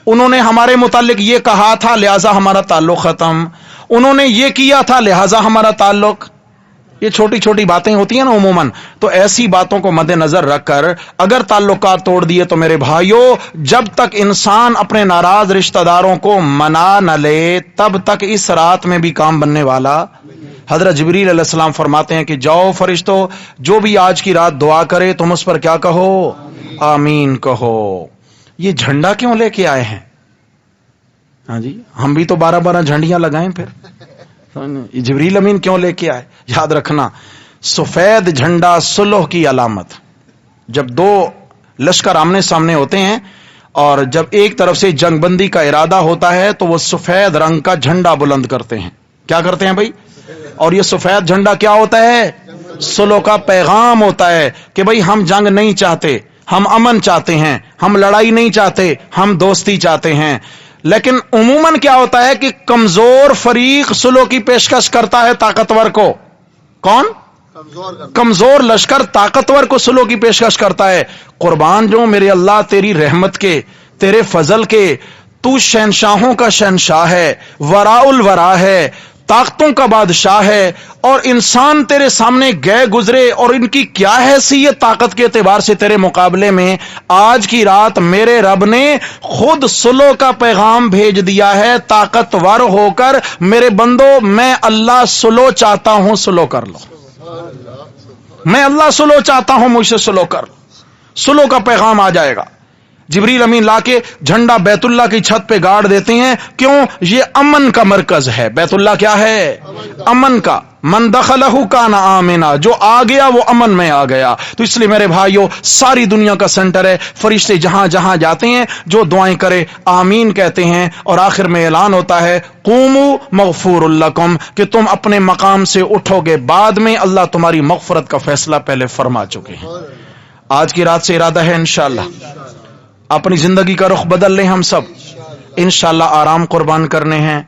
انہوں نے ہمارے متعلق یہ کہا تھا لہٰذا ہمارا تعلق ختم، انہوں نے یہ کیا تھا لہٰذا ہمارا تعلق۔ یہ چھوٹی چھوٹی باتیں ہوتی ہیں نا عموماً، تو ایسی باتوں کو مد نظر رکھ کر اگر تعلقات توڑ دیے تو میرے بھائیوں جب تک انسان اپنے ناراض رشتہ داروں کو منا نہ لے تب تک اس رات میں بھی کام بننے والا۔ حضرت جبریل علیہ السلام فرماتے ہیں کہ جاؤ فرشتوں، جو بھی آج کی رات دعا کرے تم اس پر کیا کہو؟ آمین کہو۔ یہ جھنڈا کیوں لے کے آئے ہیں؟ ہاں جی، ہم بھی تو 12 جھنڈیاں لگائیں پھر، جبریل امین کیوں لے کے آئے؟ یاد رکھنا سفید جھنڈا صلح کی علامت۔ جب دو لشکر آمنے سامنے ہوتے ہیں اور جب ایک طرف سے جنگ بندی کا ارادہ ہوتا ہے تو وہ سفید رنگ کا جھنڈا بلند کرتے ہیں۔ کیا کرتے ہیں بھائی؟ اور یہ سفید جھنڈا کیا ہوتا ہے؟ صلح کا پیغام ہوتا ہے کہ بھائی ہم جنگ نہیں چاہتے، ہم امن چاہتے ہیں، ہم لڑائی نہیں چاہتے، ہم دوستی چاہتے ہیں۔ لیکن عموماً کیا ہوتا ہے کہ کمزور فریق صلح کی پیشکش کرتا ہے طاقتور کو۔ کون؟ کمزور لشکر طاقتور کو صلح کی پیشکش کرتا ہے۔ قربان جو میرے اللہ تیری رحمت کے، تیرے فضل کے، تو شہنشاہوں کا شہنشاہ ہے، وراء الورا ہے، طاقتوں کا بادشاہ ہے، اور انسان تیرے سامنے گئے گزرے اور ان کی کیا حیثیت طاقت کے اعتبار سے تیرے مقابلے میں، آج کی رات میرے رب نے خود صلح کا پیغام بھیج دیا ہے طاقتور ہو کر، میرے بندو میں اللہ صلح چاہتا ہوں، صلح کر لو، میں اللہ صلح چاہتا ہوں، مجھ سے صلح کر لو۔ صلح کا پیغام آ جائے گا۔ جبریل امین لا کے جھنڈا بیت اللہ کی چھت پہ گاڑ دیتے ہیں، کیوں؟ یہ امن کا مرکز ہے۔ بیت اللہ کیا ہے؟ امن کا۔ من دخلہ کان آمنا، جو آ گیا وہ امن میں آ گیا۔ تو اس لیے میرے بھائیوں ساری دنیا کا سینٹر ہے، فرشتے جہاں جہاں جاتے ہیں جو دعائیں کرے آمین کہتے ہیں، اور آخر میں اعلان ہوتا ہے قوموا مغفور لکم، کہ تم اپنے مقام سے اٹھو گے، بعد میں اللہ تمہاری مغفرت کا فیصلہ پہلے فرما چکے ہیں۔ آج کی رات سے ارادہ ہے انشاءاللہ اپنی زندگی کا رخ بدل لیں، ہم سب انشاءاللہ آرام قربان کرنے ہیں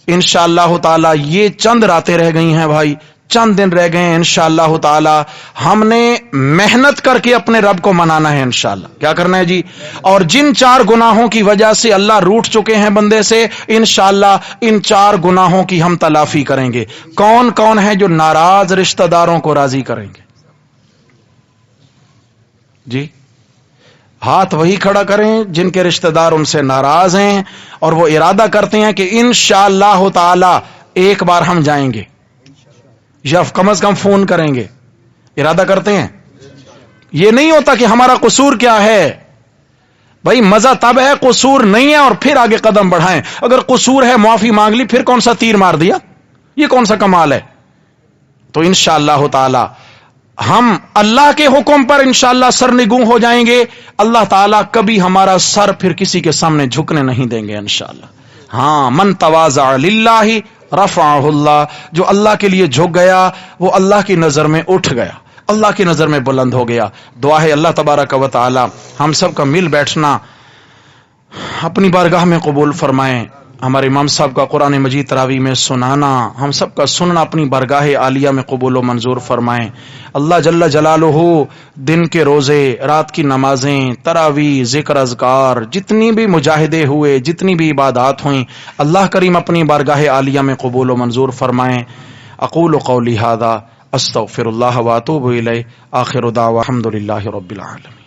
انشاءاللہ تعالی۔ یہ چند راتیں رہ گئی ہیں بھائی، چند دن رہ گئے ہیں انشاءاللہ تعالی، ہم نے محنت کر کے اپنے رب کو منانا ہے انشاءاللہ۔ کیا کرنا ہے جی؟ اور جن 4 گناہوں کی وجہ سے اللہ روٹھ چکے ہیں بندے سے، انشاءاللہ ان 4 گناہوں کی ہم تلافی کریں گے۔ کون کون ہیں جو ناراض رشتہ داروں کو راضی کریں گے؟ جی ہاتھ وہی کھڑا کریں جن کے رشتہ دار ان سے ناراض ہیں اور وہ ارادہ کرتے ہیں کہ انشاءاللہ تعالی ایک بار ہم جائیں گے، یا کم از کم فون کریں گے۔ ارادہ کرتے ہیں۔ یہ نہیں ہوتا کہ ہمارا قصور کیا ہے، بھائی مزہ تب ہے قصور نہیں ہے اور پھر آگے قدم بڑھائیں۔ اگر قصور ہے معافی مانگ لی، پھر کون سا تیر مار دیا، یہ کون سا کمال ہے؟ تو انشاءاللہ تعالی ہم اللہ کے حکم پر انشاءاللہ سرنگوں ہو جائیں گے۔ اللہ تعالیٰ کبھی ہمارا سر پھر کسی کے سامنے جھکنے نہیں دیں گے انشاءاللہ۔ ہاں، من تواضع للہ رفعہ اللہ، جو اللہ کے لیے جھک گیا وہ اللہ کی نظر میں اٹھ گیا، اللہ کی نظر میں بلند ہو گیا۔ دعا ہے اللہ تبارک و تعالی ہم سب کا مل بیٹھنا اپنی بارگاہ میں قبول فرمائیں۔ ہمارے امام صاحب کا قرآن مجید تراویح میں سنانا، ہم سب کا سننا اپنی بارگاہ عالیہ میں قبول و منظور فرمائیں۔ اللہ جل جلالہ دن کے روزے، رات کی نمازیں، تراویح، ذکر اذکار، جتنی بھی مجاہدے ہوئے، جتنی بھی عبادات ہوئیں، اللہ کریم اپنی بارگاہ عالیہ میں قبول و منظور فرمائیں۔ اقول قولی ھذا استغفر اللہ و اتوب الیہ، آخر دعوانا الحمد للہ رب العالمین۔